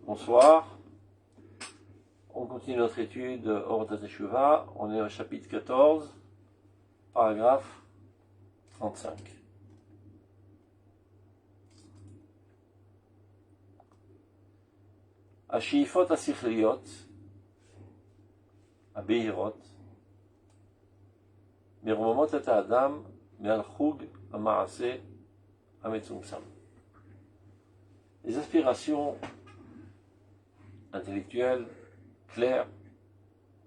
Bonsoir. On continue notre étude Ordat Teshuvah. On est au chapitre 14, paragraphe 35. השאיפות השכליות, הבהירות, מרוממות את האדם מעל חוג המעשה המצומצם. Les aspirations intellectuelles, claires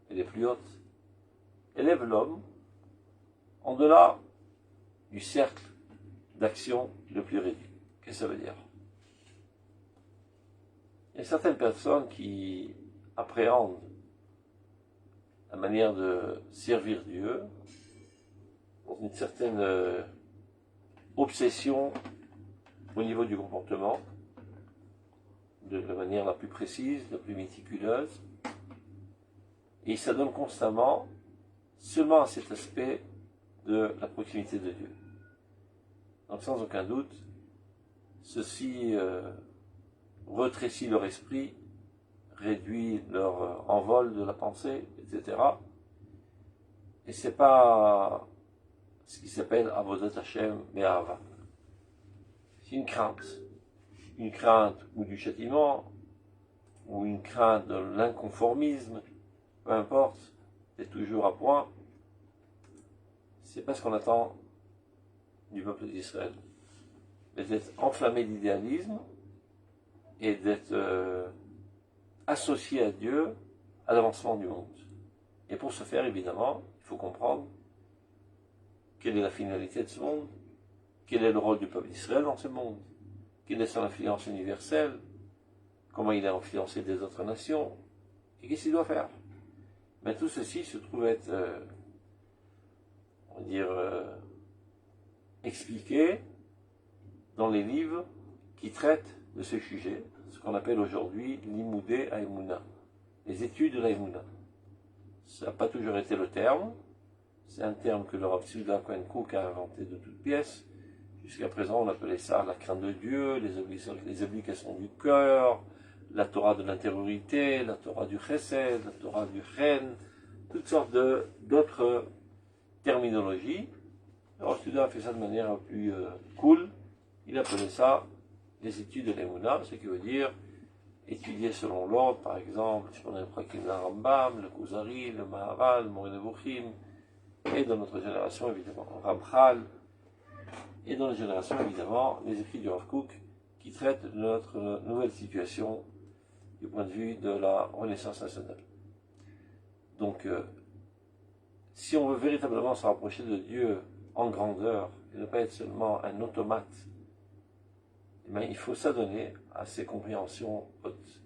et les plus hautes élèvent l'homme en delà du cercle d'action le plus réduit. Qu'est-ce que ça veut dire? Il y a certaines personnes qui appréhendent la manière de servir Dieu dans une certaine obsession au niveau du comportement, de la manière la plus précise, la plus méticuleuse, et ils s'adonnent constamment seulement à cet aspect de la proximité de Dieu. Donc sans aucun doute, ceci rétrécit leur esprit, réduit leur envol de la pensée, etc. Et c'est pas ce qui s'appelle Avodat Hashem Me'ava. C'est une crainte ou du châtiment, ou une crainte de l'inconformisme, peu importe, c'est toujours à point. C'est pas ce qu'on attend du peuple d'Israël. Mais d'être enflammé d'idéalisme et d'être associé à Dieu à l'avancement du monde. Et pour ce faire, évidemment, il faut comprendre quelle est la finalité de ce monde, quel est le rôle du peuple d'Israël dans ce monde, quelle est son influence universelle, comment il a influencé des autres nations, et qu'est-ce qu'il doit faire. Mais tout ceci se trouve être, on va dire, expliqué dans les livres qui traitent de ce sujet, ce qu'on appelle aujourd'hui l'Imoudé Haïmouna, les études de l'Haïmouna. Ça n'a pas toujours été le terme, c'est un terme que le Rav Tzvika Cohen Kook a inventé de toutes pièces. Jusqu'à présent, on appelait ça la crainte de Dieu, les obligations du cœur, la Torah de l'intériorité, la Torah du Chesed, la Torah du Chen, toutes sortes d'autres terminologies. Alors, Tzvika a fait ça de manière plus cool. Il appelait ça les études de l'Emouna, ce qui veut dire étudier selon l'ordre, par exemple, je connais le Prakim, le Rambam, le Kuzari, le Maharal, le Moreh Nevuchim, et dans notre génération, évidemment, Ramchal, et dans la génération, évidemment, les écrits du Rav Kook qui traitent de notre nouvelle situation du point de vue de la Renaissance nationale. Donc, si on veut véritablement se rapprocher de Dieu en grandeur et ne pas être seulement un automate, eh bien, il faut s'adonner à ces compréhensions hautes.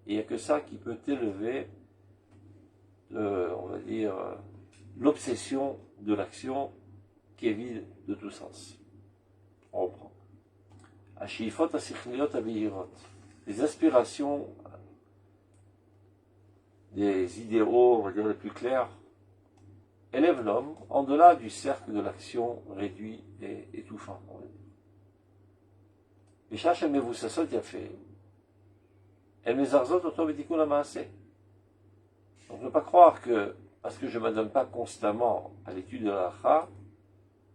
Et il n'y a que ça qui peut élever, on va dire, l'obsession de l'action qui est vide de tout sens. On reprend. Ashifot asichliot abihirot. Les aspirations des idéaux, on va dire les plus clairs, élèvent l'homme en delà du cercle de l'action réduit et étouffant, on va dire. בשעה שהן מבוססות יפה, elles מזרזות אותו בתיקון המעשה. Donc ne pas croire que, parce que je ne m'adonne pas constamment à l'étude de la halakha,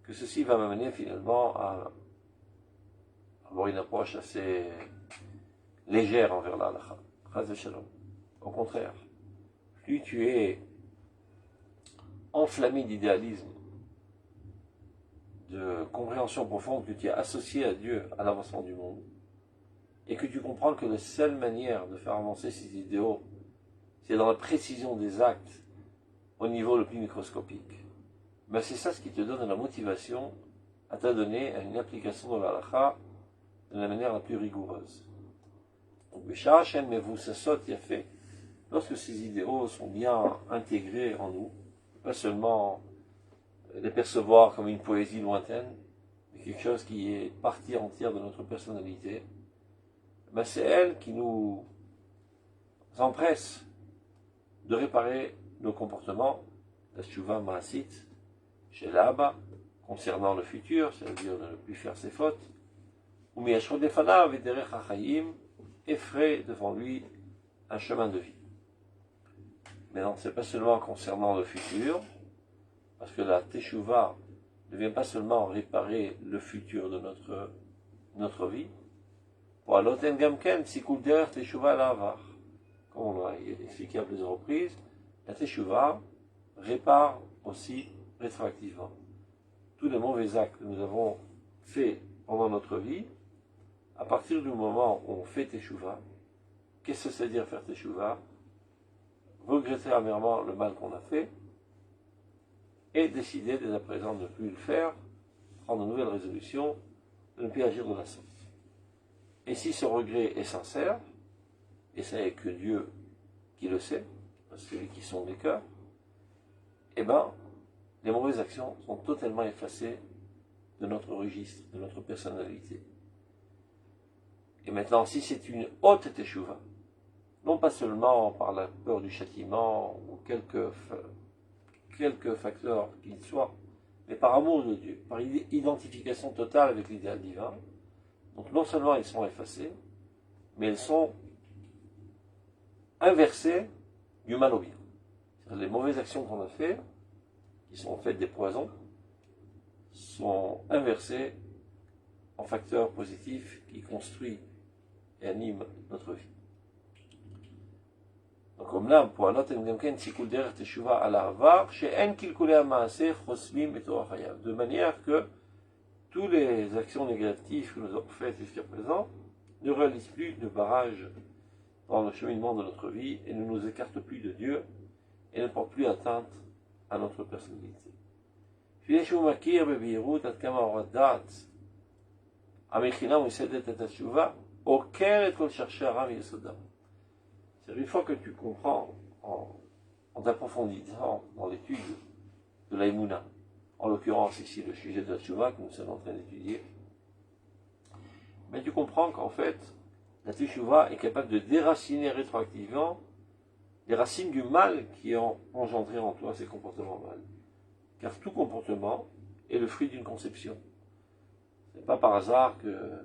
que ceci va m'amener finalement à avoir une approche assez légère envers la halakha. Chas v'shalom. Au contraire, plus tu es enflammé d'idéalisme, de compréhension profonde, que tu es associé à Dieu à l'avancement du monde, et que tu comprends que la seule manière de faire avancer ces idéaux, c'est dans la précision des actes au niveau le plus microscopique. Ben c'est ça ce qui te donne la motivation à t'adonner à une application de la halakha de la manière la plus rigoureuse. Donc, lorsque ces idéaux sont bien intégrés en nous, pas seulement les percevoir comme une poésie lointaine, mais quelque chose qui est partie entière de notre personnalité, ben c'est elle qui nous empresse de réparer nos comportements, la Teshuvah Maasit, chez l'Abba, concernant le futur, c'est-à-dire de ne plus faire ses fautes, ou Miyashro Defanav et Derech HaChaim, effraie devant lui un chemin de vie. Mais non, ce n'est pas seulement concernant le futur, parce que la Teshuvah ne vient pas seulement réparer le futur de notre vie. Pour l'Oten Gamken, Sikul Der Teshuvah Lavar. Comme on l'a expliqué à plusieurs reprises, la Teshuvah répare aussi rétroactivement tous les mauvais actes que nous avons faits pendant notre vie. À partir du moment où on fait Teshuvah, qu'est-ce que c'est dire faire Teshuvah? Regretter amèrement le mal qu'on a fait et décider dès à présent de ne plus le faire, prendre de nouvelles résolutions, de ne plus agir de la sorte. Et si ce regret est sincère, et ça n'est que Dieu qui le sait, parce que c'est lui qui sonde les cœurs, eh bien, les mauvaises actions sont totalement effacées de notre registre, de notre personnalité. Et maintenant, si c'est une haute teshuva, non pas seulement par la peur du châtiment ou quelques facteurs qu'ils soient, mais par amour de Dieu, par identification totale avec l'idéal divin, donc non seulement ils sont effacés, mais ils sont inversés du mal au bien. Les mauvaises actions qu'on a faites, qui sont en fait des poisons, sont inversées en facteurs positifs qui construisent et animent notre vie. Donc comme là, pour un autre, de manière que toutes les actions négatives que nous avons faites jusqu'à présent ne réalisent plus de barrage dans le cheminement de notre vie et ne nous écartent plus de Dieu et ne portent plus atteinte à notre personnalité. C'est une fois que tu comprends en t'approfondissant dans l'étude de l'Aïmouna, en l'occurrence ici le sujet de la Teshuvah que nous sommes en train d'étudier, mais tu comprends qu'en fait, la Teshuvah est capable de déraciner rétroactivement les racines du mal qui ont engendré en toi ces comportements mal. Car tout comportement est le fruit d'une conception. Ce n'est pas par hasard que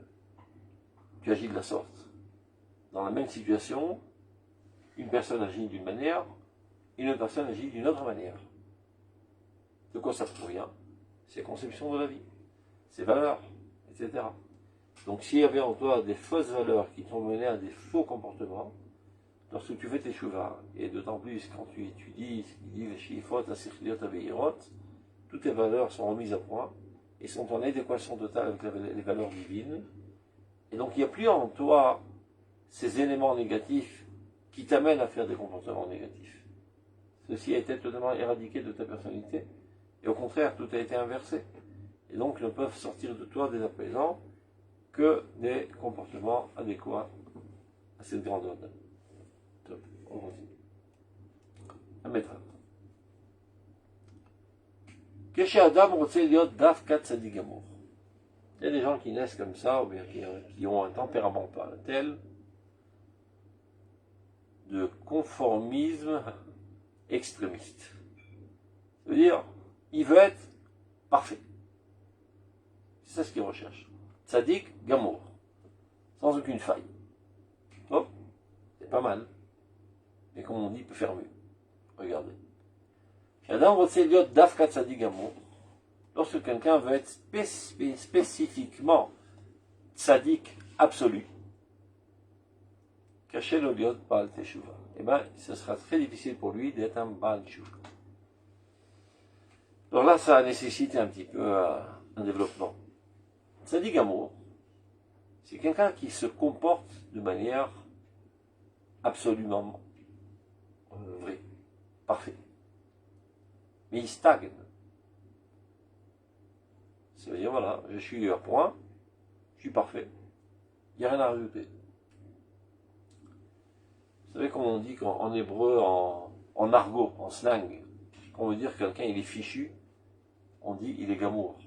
tu agis de la sorte. Dans la même situation, une personne agit d'une manière, une autre personne agit d'une autre manière. De quoi ça provient? Ses conceptions de la vie, ses valeurs, etc. Donc s'il y avait en toi des fausses valeurs qui t'ont mené à des faux comportements, lorsque tu fais tes shuvah, et d'autant plus quand tu étudies ce qu'il dit Veshifot, Asirliot, Aveirot, toutes tes valeurs sont remises à point et sont en adéquation totale avec les valeurs divines. Et donc il n'y a plus en toi ces éléments négatifs qui t'amènent à faire des comportements négatifs. Ceci a été totalement éradiqué de ta personnalité, et au contraire, tout a été inversé. Et donc ne peuvent sortir de toi dès à présent que des comportements adéquats à cette grandeur. Top, on continue. Un maître. Il y a des gens qui naissent comme ça, ou bien qui ont un tempérament tel de conformisme extrémiste. Ça veut dire, il veut être parfait. C'est ça ce qu'il recherche. Tzadik, gamour. Sans aucune faille. Hop, c'est pas mal. Mais comme on dit, il peut faire mieux. Regardez. Lorsque quelqu'un veut être spécifiquement tzaddik absolu, caché le liot Baal Teshuvah, eh bien, ce sera très difficile pour lui d'être un Baal Teshuvah. Alors là, ça nécessite un petit peu un développement. Tzaddik amour, c'est quelqu'un qui se comporte de manière absolument vraie, parfaite. Mais il stagne. Ça veut dire, voilà, je suis à point, je suis parfait, il n'y a rien à rajouter. Vous savez comment on dit en hébreu, en argot, en slang, quand on veut dire que quelqu'un il est fichu, on dit il est gamour.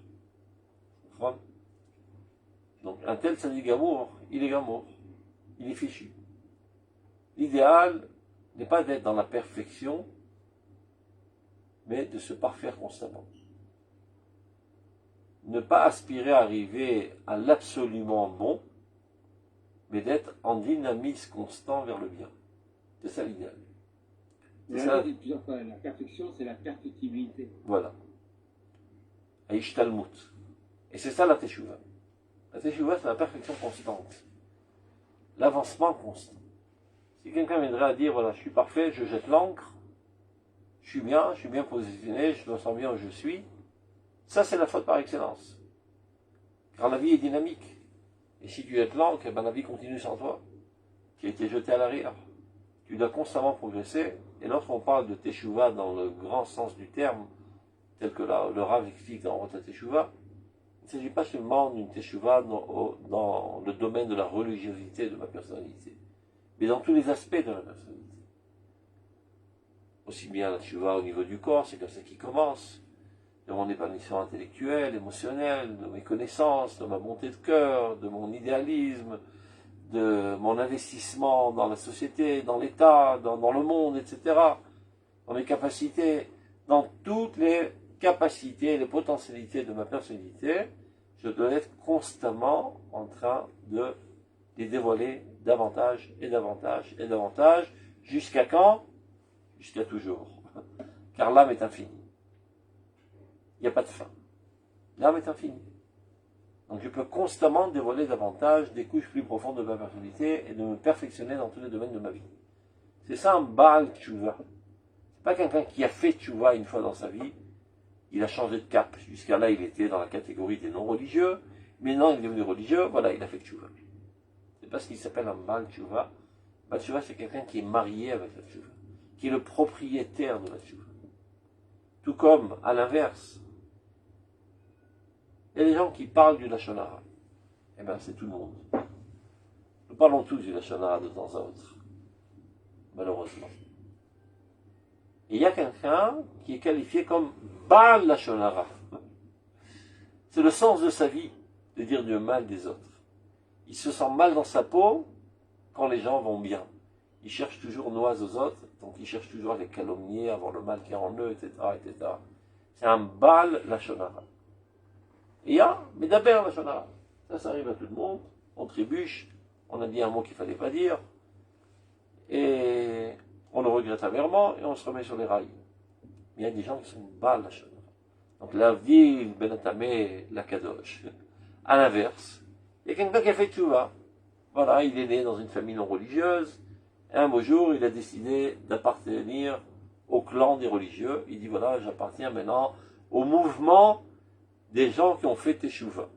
Donc un tel ça dit gamour, il est gamour, il est fichu. L'idéal n'est pas d'être dans la perfection, mais de se parfaire constamment. Ne pas aspirer à arriver à l'absolument bon, mais d'être en dynamisme constant vers le bien. C'est ça l'idéal. La perfection, c'est la perfectibilité. Voilà. Aish Talmud. Et c'est ça la Teshuvah. La Teshuvah, c'est la perfection constante. L'avancement constant. Si quelqu'un viendrait à dire, voilà, je suis parfait, je jette l'encre, je suis bien positionné, je me sens bien où je suis, ça c'est la faute par excellence. Car la vie est dynamique. Et si tu jettes l'encre, eh ben, la vie continue sans toi. Tu as été jeté à l'arrière. Tu dois constamment progresser. Et lorsqu'on parle de Teshuvah dans le grand sens du terme, tel que le Rav explique dans Rota Teshuvah, il ne s'agit pas seulement d'une Teshuvah dans le domaine de la religiosité de ma personnalité, mais dans tous les aspects de la personnalité. Aussi bien la Teshuvah au niveau du corps, c'est comme ça qu'il commence, de mon épanouissement intellectuel, émotionnel, de mes connaissances, de ma bonté de cœur, de mon idéalisme, de mon investissement dans la société, dans l'État, dans le monde, etc., dans mes capacités, dans toutes les capacités, les potentialités de ma personnalité, je dois être constamment en train de les dévoiler davantage et davantage et davantage, jusqu'à quand? Jusqu'à toujours. Car l'âme est infinie. Il n'y a pas de fin. L'âme est infinie. Donc je peux constamment dévoiler davantage des couches plus profondes de ma personnalité et de me perfectionner dans tous les domaines de ma vie. C'est ça un Baal Tshuva. C'est pas quelqu'un qui a fait Tshuva une fois dans sa vie, il a changé de cap. Jusqu'à là, il était dans la catégorie des non-religieux, mais non, il est devenu religieux, voilà, il a fait Tshuva. C'est pas ce qu'il s'appelle un Baal Tshuva. Baal Tshuva, c'est quelqu'un qui est marié avec la Tshuva, qui est le propriétaire de la Tshuva. Tout comme, à l'inverse, il y a des gens qui parlent du Lashon Hara. Eh bien, c'est tout le monde. Nous parlons tous du Lashon Hara de temps à autre. Malheureusement. Et il y a quelqu'un qui est qualifié comme Baal Lashon Hara. C'est le sens de sa vie, de dire du mal des autres. Il se sent mal dans sa peau quand les gens vont bien. Il cherche toujours noise aux autres, donc il cherche toujours à les calomnier, à avoir le mal qui est en eux, etc., etc. C'est un Baal Lashon Hara. Et il y a Medaber Lashon Hara. Ça arrive à tout le monde. On trébuche, on a dit un mot qu'il ne fallait pas dire, et on le regrette amèrement, et on se remet sur les rails. Mais il y a des gens qui sont Baal Lashon Hara. Donc l'Avdil, Ben Atamé, la Kadosh. À l'inverse, il y a quelqu'un qui a fait Tchouva. Voilà, il est né dans une famille non religieuse, et un beau jour, il a décidé d'appartenir au clan des religieux. Il dit, voilà, j'appartiens maintenant au mouvement des gens qui ont fait Teshuvah.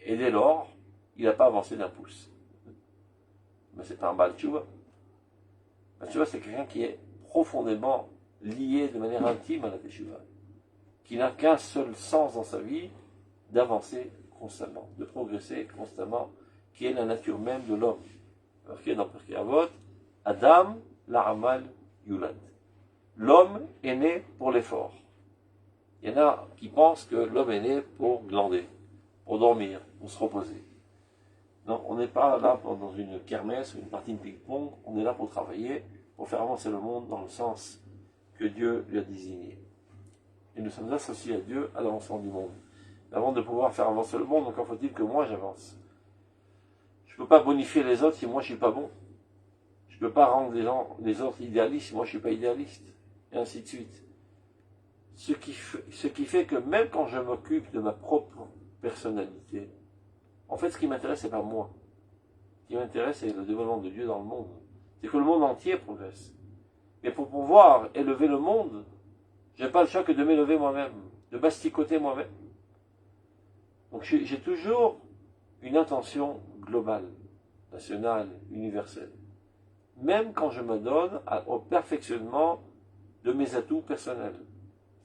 Et dès lors, il n'a pas avancé d'un pouce. Mais c'est pas un Baal Teshuvah. Baal Teshuvah, c'est quelqu'un qui est profondément lié de manière intime à la Teshuvah, qui n'a qu'un seul sens dans sa vie, d'avancer constamment, de progresser constamment, qui est la nature même de l'homme. Marqué dans Pirkei Avot, Adam la'amal yulad. L'homme est né pour l'effort. Il y en a qui pensent que l'homme est né pour glander, pour dormir, pour se reposer. Non, on n'est pas là dans une kermesse ou une partie de ping-pong, on est là pour travailler, pour faire avancer le monde dans le sens que Dieu lui a désigné. Et nous sommes associés à Dieu à l'avancement du monde. Mais avant de pouvoir faire avancer le monde, encore faut-il que moi j'avance. Je ne peux pas bonifier les autres si moi je ne suis pas bon. Je ne peux pas rendre les autres idéalistes si moi je ne suis pas idéaliste. Et ainsi de suite. Ce qui fait que même quand je m'occupe de ma propre personnalité, en fait ce qui m'intéresse c'est pas moi. Ce qui m'intéresse c'est le développement de Dieu dans le monde. C'est que le monde entier progresse. Mais pour pouvoir élever le monde, je n'ai pas le choix que de m'élever moi-même, de masticoter moi-même. Donc j'ai toujours une intention globale, nationale, universelle. Même quand je me donne au perfectionnement de mes atouts personnels.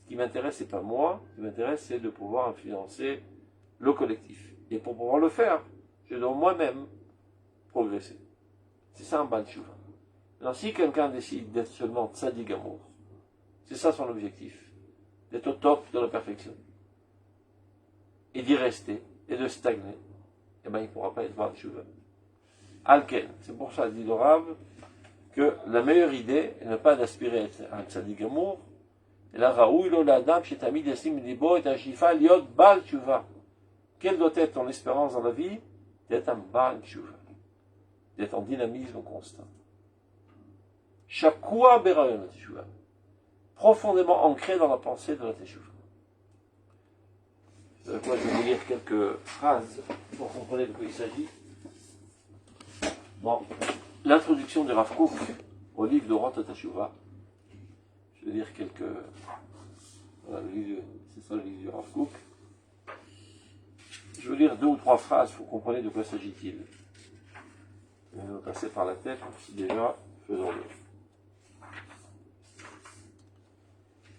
Ce qui m'intéresse, c'est pas moi, ce qui m'intéresse, c'est de pouvoir influencer le collectif. Et pour pouvoir le faire, je dois moi-même progresser. C'est ça un Baal Teshuvah. Alors si quelqu'un décide d'être seulement tzaddik amour, c'est ça son objectif, d'être au top de la perfection, et d'y rester, et de stagner, eh bien il ne pourra pas être Baal Teshuvah. Alken, c'est pour ça, dit le Rav, que la meilleure idée n'est pas d'aspirer à être un tzaddik amour, et la raoui lo l'adam chez Tamid Yassim Libo et Ajifa Liot Baal Teshuvah. Quelle doit être ton espérance dans la vie? d'être un Baal Tshuva, d'être en dynamisme constant. Shakua Berayon Teshuva, profondément ancré dans la pensée de la Teshuva. Je vais vous lire quelques phrases pour comprendre de quoi il s'agit. Bon, l'introduction de Rav Kook au livre de Orot Teshuva. Je vais lire quelques. Voilà, c'est ça le livre du Rav Kook. Je vais lire 2 ou 3 phrases pour comprendre de quoi s'agit-il. Je vais me passer par la tête, déjà, faisons-le.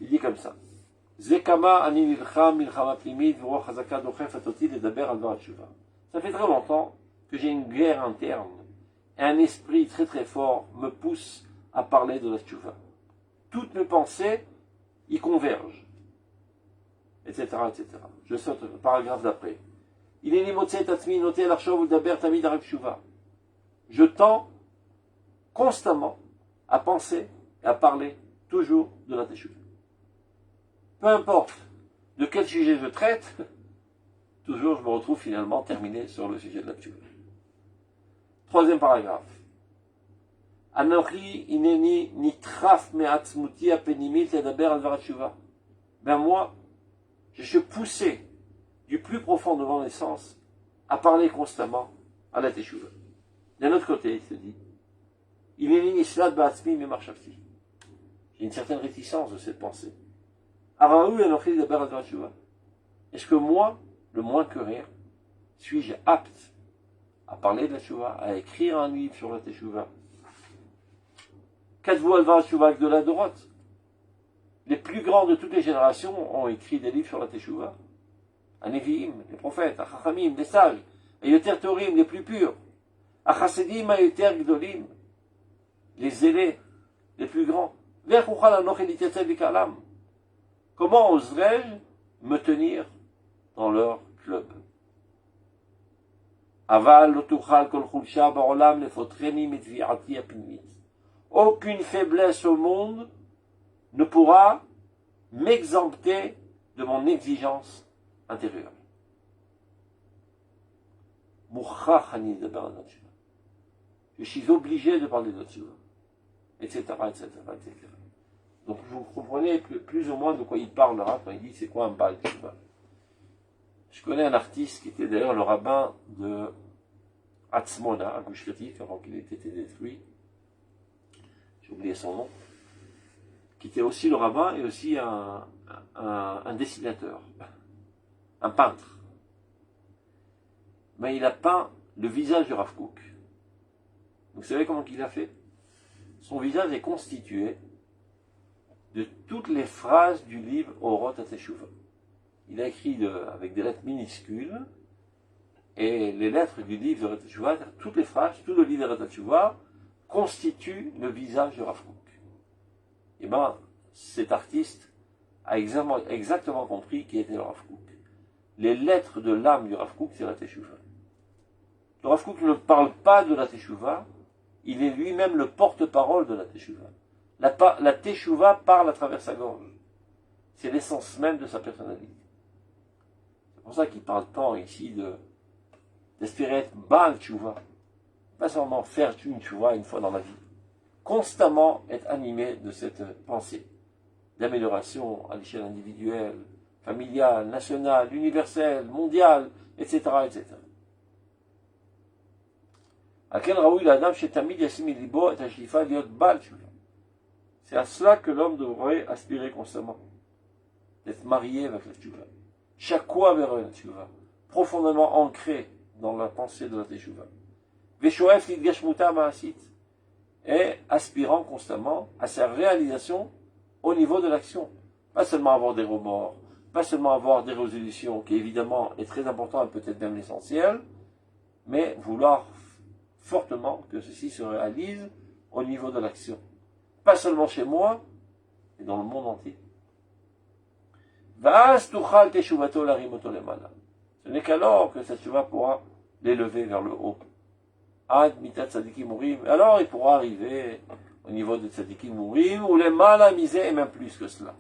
Il dit comme ça. Zekama ani nilcham milchama plimit v'ruach hazaka dochefet oti ledaber al dvar tshuva. Ça fait très longtemps que j'ai une guerre interne et un esprit très très fort me pousse à parler de la tshuva. Toutes mes pensées y convergent, etc., etc. Je saute le paragraphe d'après. Il est nimotze tatzmi noté l'archov ledaber tamid arab tshuva. Je tends constamment à penser et à parler toujours de la teshuva. Peu importe de quel sujet je traite, toujours je me retrouve finalement terminé sur le sujet de la teshuva. 3e paragraphe. Anochi ineni nitraf me'atzmuti apenimit ledaber al dvar teshuva. Ben moi, je suis poussé du plus profond de mon essence à parler constamment à la teshuva. D'un autre côté, il se dit, ineni nislat ba'atzmi me'marshafti. J'ai une certaine réticence de cette pensée. Est-ce que moi, le moins que rien, suis-je apte à parler de la teshuva, à écrire un livre sur la teshuva? Katvu al dvar teshuva de la Dorot. Les plus grands de toutes les générations ont écrit des livres sur la teshuva. Aneviim, les prophètes, Achachamim, les sages, Ayoter Torim, les plus purs, Achasedim, Ayoter Gdolim, les zélés, les plus grands. Comment oserais-je me tenir dans leur club? Aucune faiblesse au monde ne pourra m'exempter de mon exigence intérieure. Je suis obligé de parler de Tshuva, etc., etc., etc. Donc vous comprenez plus ou moins de quoi il parlera quand il dit c'est quoi un Baal Tshuva. Je connais un artiste qui était d'ailleurs le rabbin de Atzmona, à Gush Katif, avant qu'il ait été détruit. J'ai oublié son nom. Qui était aussi le rabbin et aussi un dessinateur, un peintre. Mais il a peint le visage de Rav Kook. Vous savez comment il a fait? Son visage est constitué de toutes les phrases du livre Orot HaTeshuva. Il a écrit avec des lettres minuscules, et les lettres du livre de HaTeshuva, toutes les phrases, tout le livre de HaTeshuva, constitue le visage de Rav Kook. Et bien, cet artiste a exactement compris qui était le Rav Kook. Les lettres de l'âme du Rav Kook, c'est la Teshuva. Le Rav Kook ne parle pas de la Teshuva, il est lui-même le porte-parole de la Teshuva. La Teshuva parle à travers sa gorge. C'est l'essence même de sa personnalité. C'est pour ça qu'il parle tant ici d'espérer être Baal Teshuva. Pas seulement faire une Teshuva une fois dans la vie. Constamment être animé de cette pensée d'amélioration à l'échelle individuelle, familiale, nationale, universelle, mondiale, etc., etc. C'est à cela que l'homme devrait aspirer constamment, d'être marié avec la teshuva. Shakua vers la teshuva, profondément ancré dans la pensée de la teshuva. Veshoef lidgashmuta ma'asit, et aspirant constamment à sa réalisation au niveau de l'action. Pas seulement avoir des remords, pas seulement avoir des résolutions, qui évidemment est très important et peut-être même l'essentiel, mais vouloir fortement que ceci se réalise au niveau de l'action. Pas seulement chez moi, mais dans le monde entier. Ce n'est qu'alors que cette teshuva pourra l'élever vers le haut. Alors il pourra arriver au niveau de tzadikim mourim, ou les mal amusés, et même plus que cela.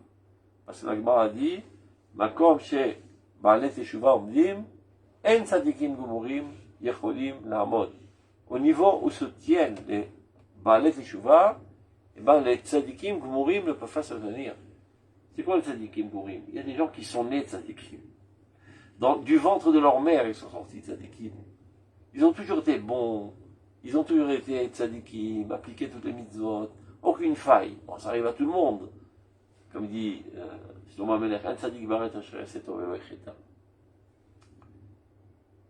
Parce que l'Agmara a dit, Makom she ba'alet teshuva omdim, en tzadikim mourim, Yecholim La'amod. Au niveau où se tiennent les Baalet Teshuva, et ben les tzadikim gmurim ne peuvent pas se tenir. C'est quoi les tzadikim gmurim? Il y a des gens qui sont nés tzadikim. Du ventre de leur mère, ils sont sortis tzadikim. Ils ont toujours été bons, ils ont toujours été tzadikim, appliqué toutes les mitzvot, aucune faille. Bon, ça arrive à tout le monde. Comme dit Shlomo HaMelech, un tzadik baret asher yaseh tov velo yecheta.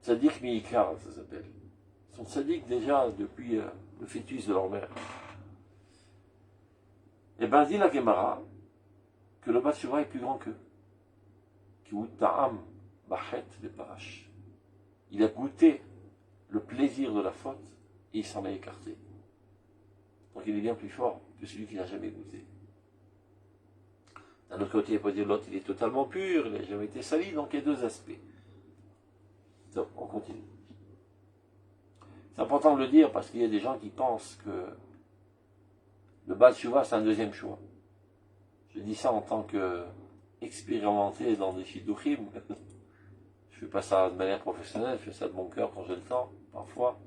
Tzadik mi'ikar, ça s'appelle. Ils sont tzadiks déjà depuis le fœtus de leur mère. Et ben dit la Gemara que le Bat Shuvah est plus grand qu'eux. Ki hu ta'am bachet veparash. Il a goûté le plaisir de la faute et il s'en est écarté. Donc il est bien plus fort que celui qui n'a jamais goûté. D'un autre côté, il peut dire l'autre, il est totalement pur, il n'a jamais été sali, donc il y a deux aspects. Donc, on continue. C'est important de le dire parce qu'il y a des gens qui pensent que le Baal Tshuva, c'est un deuxième choix. Je dis ça en tant qu'expérimenté dans des shidduchim. Je ne fais pas ça de manière professionnelle, je fais ça de mon cœur quand j'ai le temps, parfois.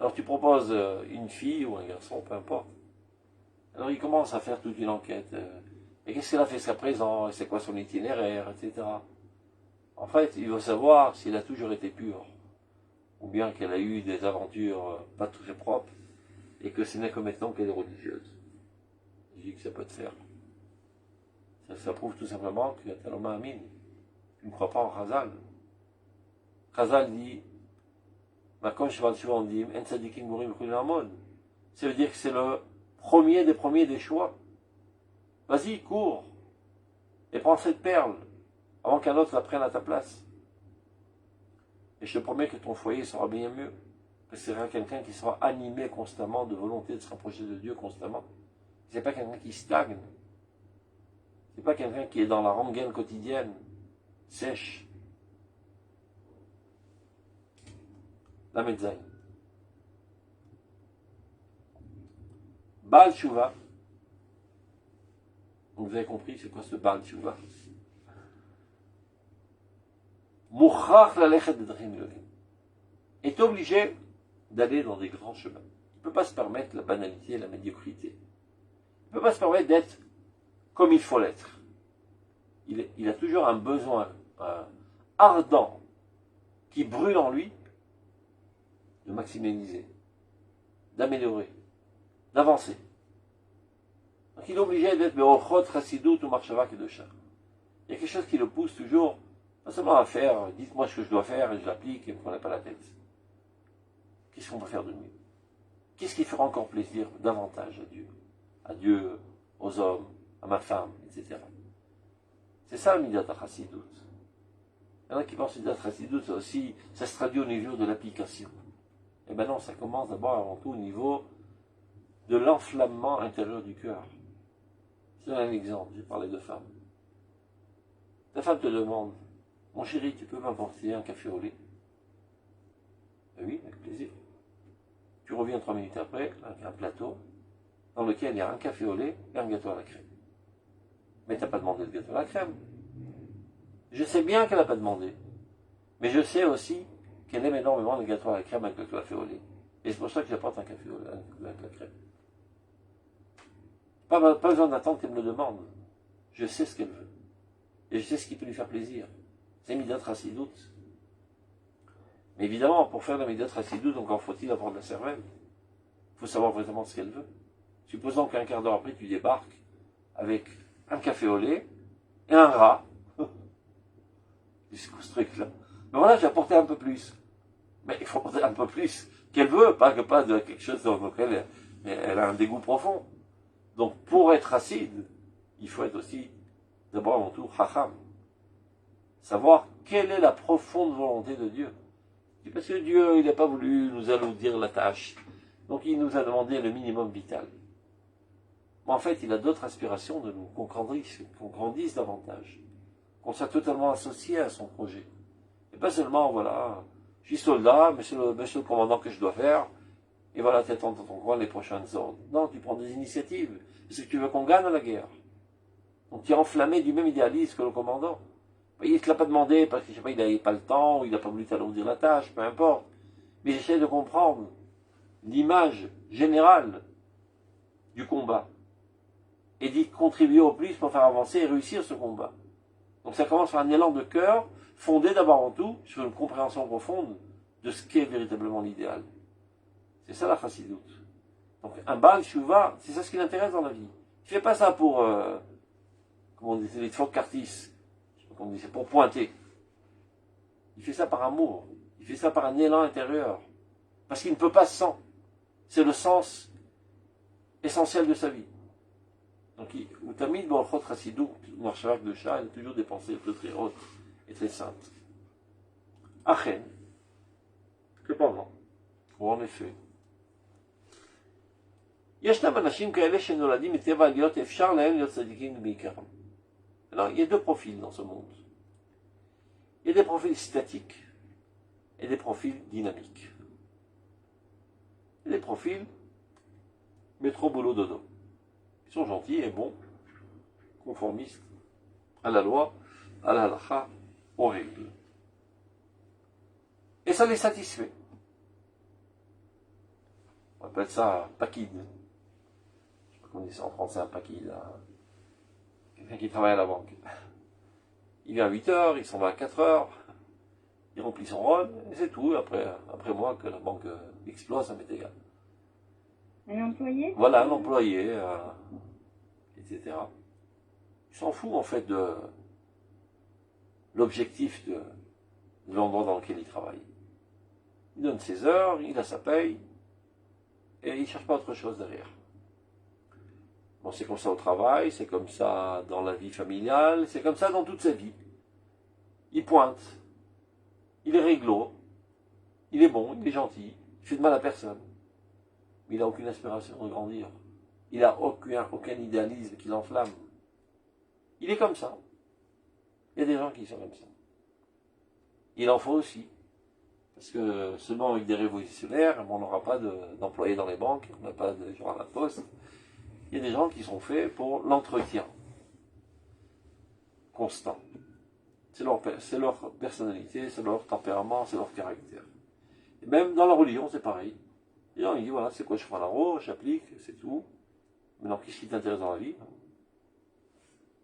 Alors tu proposes une fille ou un garçon, peu importe. Alors il commence à faire toute une enquête. Et qu'est-ce qu'elle a fait jusqu'à présent? C'est quoi son itinéraire, etc. En fait, il veut savoir s'il a toujours été pur. Ou bien qu'elle a eu des aventures pas très propres. Et que ce n'est que maintenant qu'elle est religieuse. Je dis que ça peut te faire. Ça prouve tout simplement que tu as amin. Tu ne crois pas en Chazal. Chazal dit, ça veut dire que c'est le premier des premiers des choix. Vas-y, cours. Et prends cette perle, avant qu'un autre la prenne à ta place. Et je te promets que ton foyer sera bien mieux. Parce que c'est quelqu'un qui sera animé constamment de volonté de se rapprocher de Dieu constamment. C'est pas quelqu'un qui stagne. C'est pas quelqu'un qui est dans la rengaine quotidienne, sèche. La Metzaï. Baal Tshuva. Donc vous avez compris c'est quoi ce Baal Tshuva. Mouchach lalechet b'drachim Elohim. Est obligé d'aller dans des grands chemins. Il ne peut pas se permettre la banalité et la médiocrité. Il ne peut pas se permettre d'être comme il faut l'être. Il a toujours un besoin ardent qui brûle en lui de maximiser, d'améliorer, d'avancer. Donc il est obligé d'être be'ochot chassidut ou marshava kedosha. Il y a quelque chose qui le pousse toujours, pas seulement à faire, dites-moi ce que je dois faire et je l'applique et ne me prenez pas la tête. Qu'est-ce qu'on va faire de mieux? Qu'est-ce qui fera encore plaisir davantage à Dieu, aux hommes, à ma femme, etc. C'est ça le Midat HaChassidut. Il y en a qui pensent que le Midat HaChassidut, ça se traduit au niveau de l'application. Eh bien non, ça commence d'abord avant tout au niveau de l'enflammement intérieur du cœur. Je donne un exemple, j'ai parlé de femme. Ta femme te demande, mon chéri, tu peux m'apporter un café au lait? Oui, avec plaisir. Tu reviens 3 minutes après avec un plateau dans lequel il y a un café au lait et un gâteau à la crème. Mais tu n'as pas demandé le gâteau à la crème. Je sais bien qu'elle n'a pas demandé. Mais je sais aussi qu'elle aime énormément le gâteau à la crème avec le café au lait. Et c'est pour ça que j'apporte un café au lait avec la crème. Pas besoin d'attendre qu'elle me le demande. Je sais ce qu'elle veut. Et je sais ce qui peut lui faire plaisir. C'est Midat HaChassidut. Mais évidemment, pour faire la Midat HaChassidut, encore faut-il avoir de la cervelle. Il faut savoir vraiment ce qu'elle veut. Supposons qu'un quart d'heure après, tu débarques avec un café au lait et un rat. C'est quoi ce truc-là? Mais voilà, j'ai apporté un peu plus. Mais il faut apporter un peu plus qu'elle veut, pas de quelque chose dans lequel elle a un dégoût profond. Donc, pour être acide, il faut être aussi, d'abord avant tout, chacham. Savoir quelle est la profonde volonté de Dieu. C'est parce que Dieu, il n'a pas voulu nous alourdir la tâche. Donc, il nous a demandé le minimum vital. Mais en fait, il a d'autres aspirations de nous, qu'on grandisse davantage. Qu'on soit totalement associé à son projet. Et pas seulement, voilà, je suis soldat, monsieur le commandant que je dois faire, et voilà, tu attends dans ton coin les prochaines ordres. Non, tu prends des initiatives, parce que tu veux qu'on gagne la guerre. Donc tu es enflammé du même idéalisme que le commandant. Il ne te l'a pas demandé parce que, je sais pas, il n'avait pas le temps, ou il n'a pas voulu t'alourdir la tâche, peu importe. Mais j'essaie de comprendre l'image générale du combat et d'y contribuer au plus pour faire avancer et réussir ce combat. Donc ça commence par un élan de cœur fondé d'abord en tout sur une compréhension profonde de ce qu'est véritablement l'idéal. C'est ça la chassidoute. Donc un Baal Shuvah, c'est ça ce qui l'intéresse dans la vie. Il ne fait pas ça pour, comment on dit, les Tfok-Kartis, c'est pour pointer. Il fait ça par amour. Il fait ça par un élan intérieur. Parce qu'il ne peut pas sans. C'est le sens essentiel de sa vie. Donc, ou Tamid Borchot Chassidou, Marshak de Shah, il a toujours des pensées très hautes et très saintes. Achen, cependant, ou en effet, ישנם אנשים כאלה שנולדים מטבע להיות אפשר להם להיות צדיקים בעיקרם. Alors, il y a deux profils dans ce monde. Il y a des profils statiques et des profils dynamiques. Il y a des profils métro boulot dodo. Ils sont gentils et bons, conformistes à la loi, à la halakha, aux règles. Et ça les satisfait. On appelle ça paquide. Je sais pas comment on dit ça en français, un paquide. Quelqu'un qui travaille à la banque. Il vient à 8 heures, il s'en va à 4 heures, il remplit son rôle, et c'est tout. Après moi, que la banque explose, ça m'est égal. Un employé? Voilà, un employé, etc. Il s'en fout en fait de l'objectif de l'endroit dans lequel il travaille. Il donne ses heures, il a sa paye, et il ne cherche pas autre chose derrière. Bon, c'est comme ça au travail, c'est comme ça dans la vie familiale, c'est comme ça dans toute sa vie. Il pointe, il est réglo, il est bon, il est gentil, il fait de mal à personne. Mais il n'a aucune aspiration de grandir. Il n'a aucun idéalisme qui l'enflamme. Il est comme ça. Il y a des gens qui sont comme ça. Il en faut aussi. Parce que seulement avec des révolutionnaires, on n'aura pas d'employés dans les banques, on n'a pas de gens à la poste. Il y a des gens qui sont faits pour l'entretien constant. C'est leur personnalité, c'est leur tempérament, c'est leur caractère. Et même dans la religion, c'est pareil. Les gens, ils disent, voilà, c'est quoi, je prends la roue, j'applique, c'est tout. Maintenant, qu'est-ce qui t'intéresse dans la vie?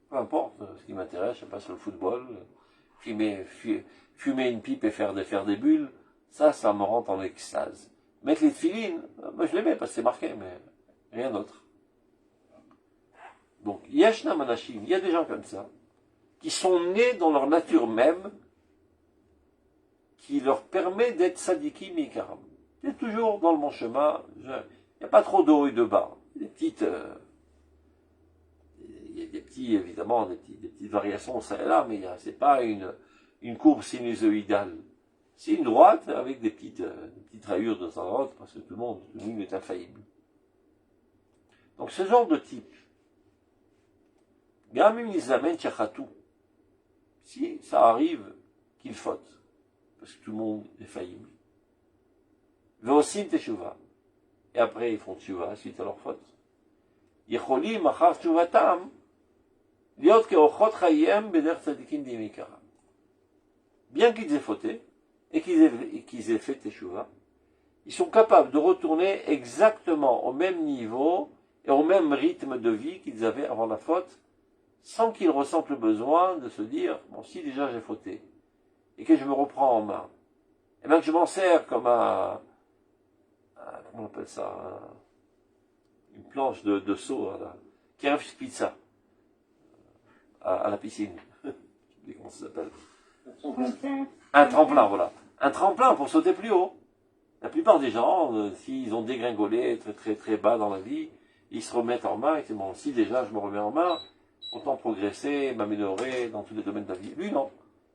Peu importe, ce qui m'intéresse, je sais pas, sur le football, fumer une pipe et faire des bulles, ça me rend en extase. Mettre les tefilines, moi je les mets parce que c'est marqué, mais rien d'autre. Donc, Yashna Manashim, il y a des gens comme ça, qui sont nés dans leur nature même, qui leur permet d'être sadikim et karam. C'est toujours dans le bon chemin, il n'y a pas trop de haut et de bas. Il y a des petits, évidemment, des petites variations ça et là, mais c'est pas une courbe sinusoïdale. C'est une droite avec des petites rayures de temps en temps, parce que tout le monde est infaillible. Donc ce genre de type, Gamim ils amènent Tchachatou. Si ça arrive qu'il faute, parce que tout le monde est faillible. Veosim teshuva. Et après ils font teshuva suite à leur faute. Yecholim achar teshuvatam liot keochot chayem beder tzadikim dimikara. Bien qu'ils aient fauté et qu'ils aient fait teshuva, ils sont capables de retourner exactement au même niveau et au même rythme de vie qu'ils avaient avant la faute, sans qu'ils ressentent le besoin de se dire, bon, si déjà j'ai fauté, et que je me reprends en main, et bien que je m'en sers comme comment on appelle ça, une planche de saut, qui arrive pizza, à la piscine. Je sais plus comment ça s'appelle. Un tremplin, voilà. Un tremplin pour sauter plus haut. La plupart des gens, s'ils ont dégringolé très très très bas dans la vie, ils se remettent en main, et c'est bon, si déjà je me remets en main, autant progresser, m'améliorer dans tous les domaines de la vie. Lui, non.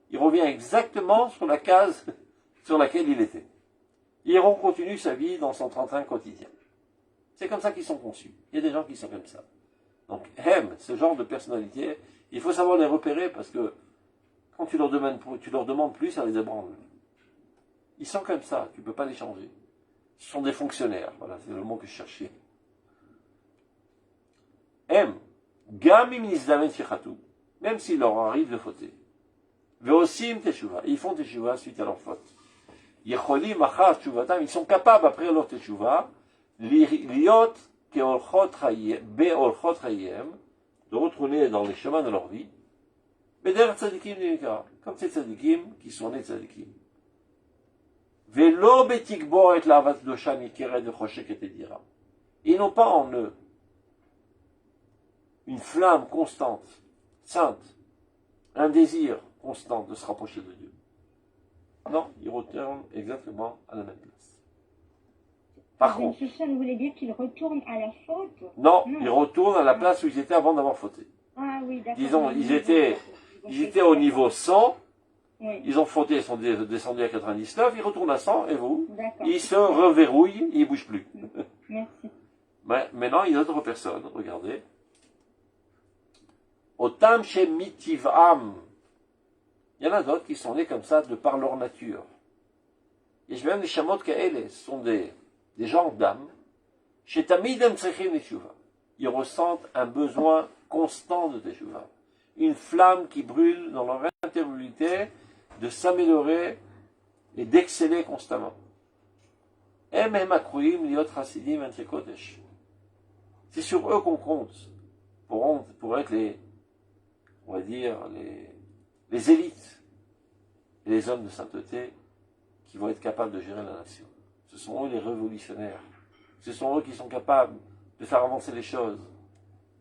Il revient exactement sur la case sur laquelle il était. Il continue sa vie dans son train-train quotidien. C'est comme ça qu'ils sont conçus. Il y a des gens qui sont comme ça. Donc, ce genre de personnalité, il faut savoir les repérer parce que quand tu leur demandes plus, ça les ébranle. Ils sont comme ça, tu ne peux pas les changer. Ce sont des fonctionnaires, voilà, c'est le mot que je cherchais. Même s'il leur arrive de fauter. Veosim teshuva. Ils font teshuva suite à leur faute. Yecholim achar teshuvatam. Ils sont capables, après leur teshuva, liot keolchot hayem, de retourner dans les chemins de leur vie. Beder tzadikim nikra. Comme ces tzadikim qui sont nés tzadikim. Velo betikbo et la avat dosha nikeret de choshek et dira. Ils n'ont pas en eux une flamme constante, sainte, un désir constant de se rapprocher de Dieu. Non, ils retournent exactement à la même place. Par contre, ça voulait dire qu'ils retournent à la faute? Non, ils retournent à la place où ils étaient avant d'avoir fauté. Ah oui, d'accord. Disons, ils étaient au niveau 100, oui. Ils ont fauté, ils sont descendus à 99, ils retournent à 100, et vous, D'accord. ils se reverrouillent, ils ne bougent plus. Merci. Mais maintenant, il y a d'autres personnes, regardez. Otam chez Mitivam. Il y en a d'autres qui sont nés comme ça de par leur nature. Et je même les chamot kaele, ce sont des gens d'âme. Chez Tamidem Tsechim Teshuva. Ils ressentent un besoin constant de Teshuva. Une flamme qui brûle dans leur intériorité de s'améliorer et d'exceller constamment. C'est sur eux qu'on compte pour être on va dire, les élites et les hommes de sainteté qui vont être capables de gérer la nation. Ce sont eux les révolutionnaires. Ce sont eux qui sont capables de faire avancer les choses,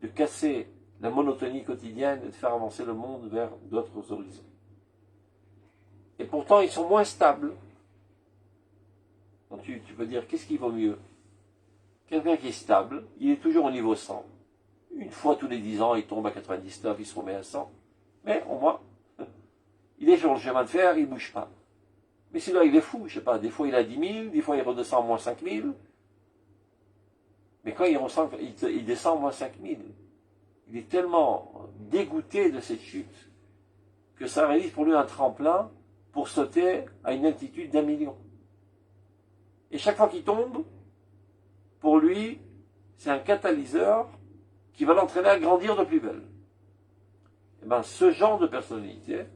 de casser la monotonie quotidienne et de faire avancer le monde vers d'autres horizons. Et pourtant, ils sont moins stables. Donc tu peux dire, qu'est-ce qui vaut mieux? Quelqu'un qui est stable, il est toujours au niveau 100. Une fois tous les 10 ans, il tombe à 99, il se remet à 100. Mais au moins, il est sur le chemin de fer, il ne bouge pas. Mais sinon, il est fou, je ne sais pas, des fois il a 10 000, des fois il redescend à moins 5 000. Mais quand il descend à moins 5 000, il est tellement dégoûté de cette chute que ça réalise pour lui un tremplin pour sauter à une altitude d'1 million. Et chaque fois qu'il tombe, pour lui, c'est un catalyseur qui va l'entraîner à grandir de plus belle. Et bien, ce genre de personnalité,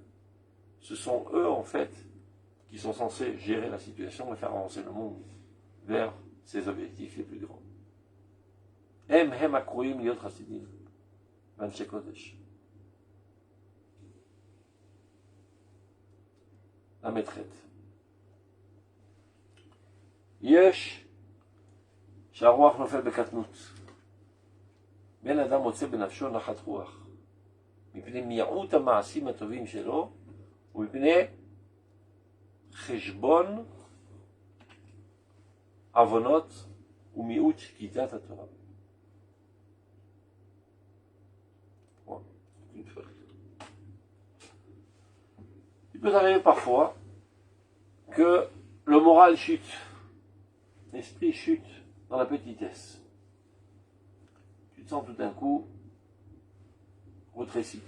ce sont eux, en fait, qui sont censés gérer la situation et faire avancer le monde vers ses objectifs les plus grands. Hem akruim liot chasidim, Anshei Kodesh. La maîtrette. Yesh, שהרוח נופל בקטנות. בן אדם מוצא בנפשו נחת רוח, מפני מיעוט המעשים הטובים שלו, ומפני חשבון עוונות ומיעוט שקידת התורה. Il peut arriver parfois que le moral chute, l'esprit chute dans la petitesse. Tu te sens tout d'un coup retréci.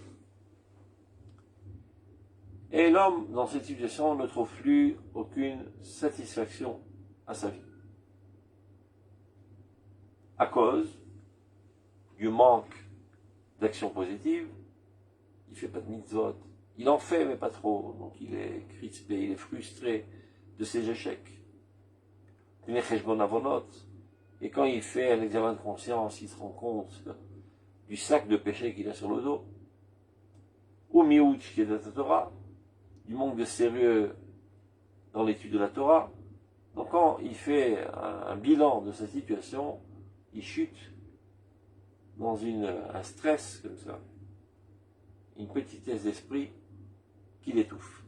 Et l'homme, dans cette situation, ne trouve plus aucune satisfaction à sa vie. À cause du manque d'action positive, il ne fait pas de mitzvot. Il en fait, mais pas trop. Donc il est crispé, il est frustré de ses échecs. Il est cheshbon avonot. Et quand il fait un examen de conscience, il se rend compte du sac de péché qu'il a sur le dos. Ou mi'ut qui est de la Torah, du manque de sérieux dans l'étude de la Torah. Donc quand il fait un bilan de sa situation, il chute dans un stress comme ça, une petitesse d'esprit qui l'étouffe.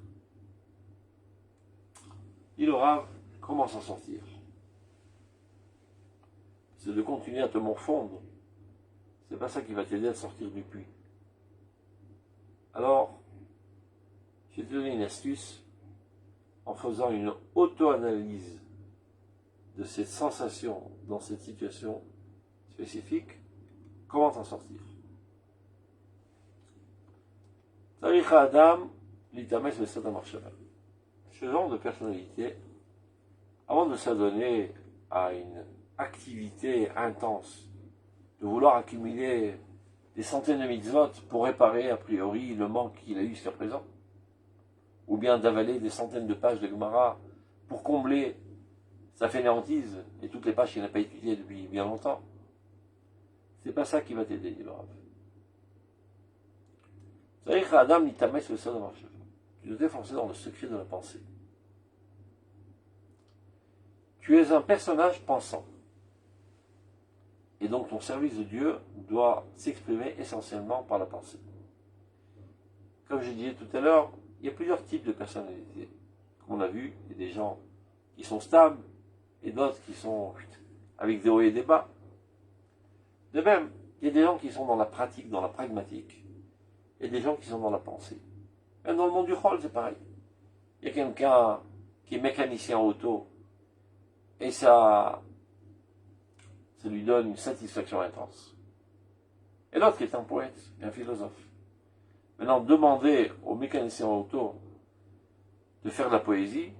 Il aura comment s'en sortir? C'est de continuer à te morfondre. C'est pas ça qui va t'aider à sortir du puits. Alors, je vais te donner une astuce en faisant une auto-analyse de cette sensation dans cette situation spécifique. Comment t'en sortir? Adam, ce genre de personnalité, avant de s'adonner à une activité intense, de vouloir accumuler des centaines de mitzvot pour réparer a priori le manque qu'il a eu jusqu'à présent, ou bien d'avaler des centaines de pages de Gemara pour combler sa fainéantise et toutes les pages qu'il n'a pas étudiées depuis bien longtemps. C'est pas ça qui va t'aider, dit le Rav. C'est-à-dire qu'Adam n'y t'a mis sur le sol de marche. Tu dois t'efforcer dans le secret de la pensée. Tu es un personnage pensant. Et donc ton service de Dieu doit s'exprimer essentiellement par la pensée. Comme je disais tout à l'heure, il y a plusieurs types de personnalités. Comme on a vu, il y a des gens qui sont stables et d'autres qui sont avec des hauts et des bas. De même, il y a des gens qui sont dans la pratique, dans la pragmatique, et des gens qui sont dans la pensée. Même dans le monde du rôle, c'est pareil. Il y a quelqu'un qui est mécanicien auto, et ça lui donne une satisfaction intense. Et l'autre qui est un poète, un philosophe. Maintenant, demander au mécanicien auto de faire de la poésie,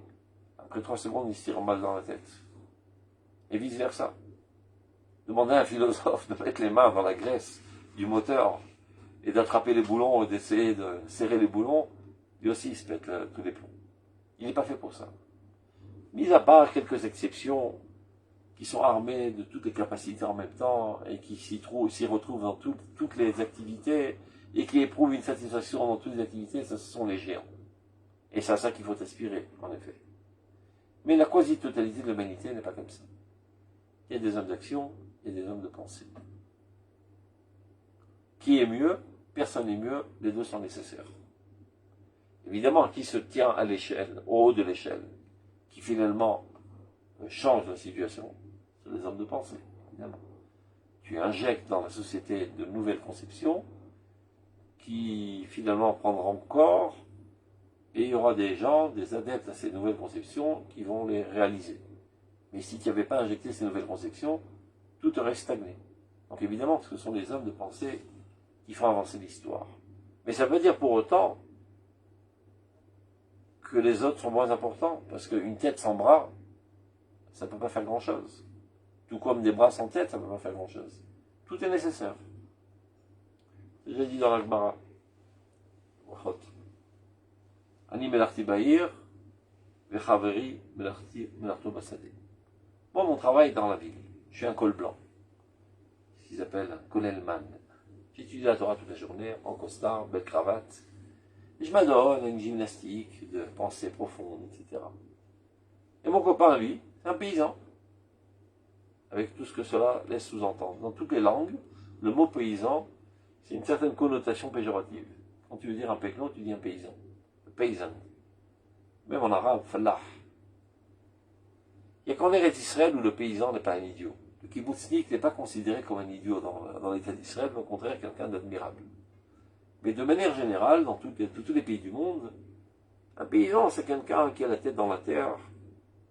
après 3 secondes, il se tire en balle dans la tête. Et vice-versa. Demander à un philosophe de mettre les mains dans la graisse du moteur et d'attraper les boulons et d'essayer de serrer les boulons, lui aussi il se pète tous les plombs. Il n'est pas fait pour ça. Mis à part quelques exceptions qui sont armées de toutes les capacités en même temps et qui s'y retrouvent dans toutes les activités et qui éprouvent une satisfaction dans toutes les activités, ce sont les géants. Et c'est à ça qu'il faut aspirer, en effet. Mais la quasi-totalité de l'humanité n'est pas comme ça. Il y a des hommes d'action et des hommes de pensée. Qui est mieux? Personne n'est mieux, les deux sont nécessaires. Évidemment, qui se tient à l'échelle, au haut de l'échelle, qui finalement change la situation, c'est les hommes de pensée, évidemment. Tu injectes dans la société de nouvelles conceptions qui finalement prendront corps et il y aura des gens, des adeptes à ces nouvelles conceptions qui vont les réaliser. Mais si tu n'avais pas injecté ces nouvelles conceptions, tout aurait stagné. Donc évidemment, ce sont les hommes de pensée qui font avancer l'histoire. Mais ça veut dire pour autant que les autres sont moins importants, parce qu'une tête sans bras, ça ne peut pas faire grand-chose. Tout comme des bras sans tête, ça ne peut pas faire grand-chose. Tout est nécessaire. J'ai dit dans la Gemara. Ani melarti bahir, vechaveri melarto basade. Moi, mon travail est dans la ville. Je suis un col blanc. Ce qu'ils appellent un kolelman. J'étudie la Torah toute la journée, en costard, belle cravate. Et je m'adonne à une gymnastique de pensée profonde, etc. Et mon copain, lui, c'est un paysan. Avec tout ce que cela laisse sous-entendre. Dans toutes les langues, le mot paysan, c'est une certaine connotation péjorative. Quand tu veux dire un pekno, tu dis un paysan. Le paysan. Même en arabe, fallah. Il n'y a qu'en Eretz Israël où le paysan n'est pas un idiot. Le kibbutznik n'est pas considéré comme un idiot dans l'État d'Israël, mais au contraire quelqu'un d'admirable. Mais de manière générale, dans tous les pays du monde, un paysan, c'est quelqu'un qui a la tête dans la terre,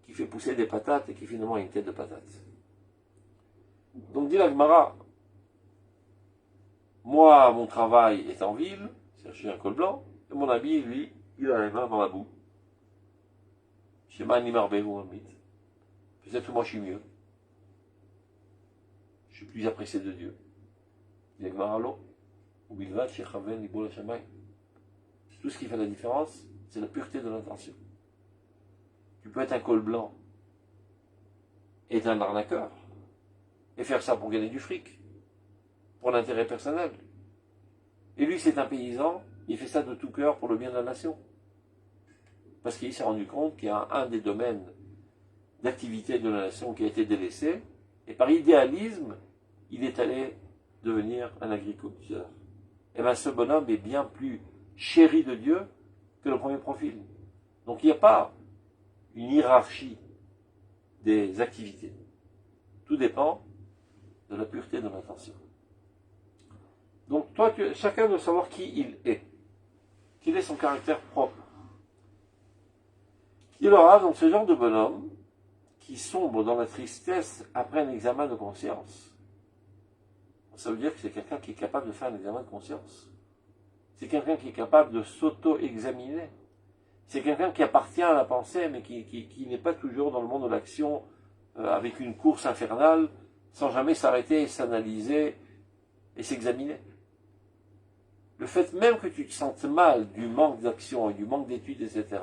qui fait pousser des patates et qui finalement a une tête de patate. Donc dit la Gemara, moi, mon travail est en ville, c'est-à-dire je suis un col blanc, et mon ami, lui, il a les mains dans la boue. Shema Nimar Behu Amit. Peut-être que moi je suis mieux. Je suis plus apprécié de Dieu. Il y a Gemara l'eau. Ou Bilvat, Shechaven, Libol Hashamay. Tout ce qui fait la différence, c'est la pureté de l'intention. Tu peux être un col blanc et être un arnaqueur, et faire ça pour gagner du fric, pour l'intérêt personnel. Et lui, c'est un paysan, il fait ça de tout cœur pour le bien de la nation. Parce qu'il s'est rendu compte qu'il y a un des domaines d'activité de la nation qui a été délaissé, et par idéalisme, il est allé devenir un agriculteur. Et bien ce bonhomme est bien plus chéri de Dieu que le premier profil. Donc il n'y a pas une hiérarchie des activités. Tout dépend de la pureté de l'intention. Donc toi, chacun doit savoir qui il est. Quel est son caractère propre. Il aura donc ce genre de bonhomme qui sombre dans la tristesse après un examen de conscience. Ça veut dire que c'est quelqu'un qui est capable de faire un examen de conscience. C'est quelqu'un qui est capable de s'auto-examiner. C'est quelqu'un qui appartient à la pensée, mais qui n'est pas toujours dans le monde de l'action avec une course infernale, sans jamais s'arrêter et s'analyser et s'examiner. le fait même que tu te sentes mal du manque d'action et du manque d'études, etc.,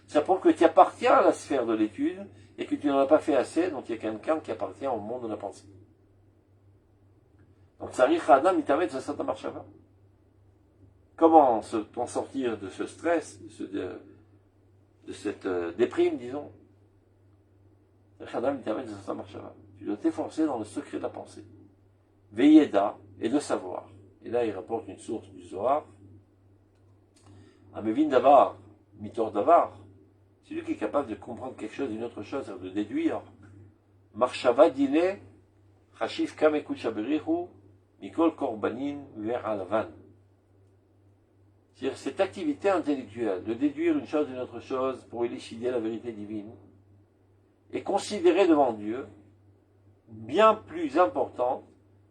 ça prouve que tu appartiens à la sphère de l'étude et que tu n'en as pas fait assez, donc il y a quelqu'un qui appartient au monde de la pensée. Donc, Sarich Adam, il t'amène ça ta marche avant. Comment t'en sortir de ce stress, de cette déprime, disons? Sarich Adam, il t'amène ça ta marche avant. Tu dois t'efforcer dans le secret de la pensée. Veilleda et de savoir. Et là, il rapporte une source du Zohar. Amevin Davar, Mitor Davar, c'est lui qui est capable de comprendre quelque chose d'une autre chose, de déduire. Marshava dine, Chashif Kamekut Shaberihu, Mikol Korbanin vers Alavan. C'est-à-dire cette activité intellectuelle de déduire une chose d'une autre chose pour élucider la vérité divine est considérée devant Dieu bien plus importante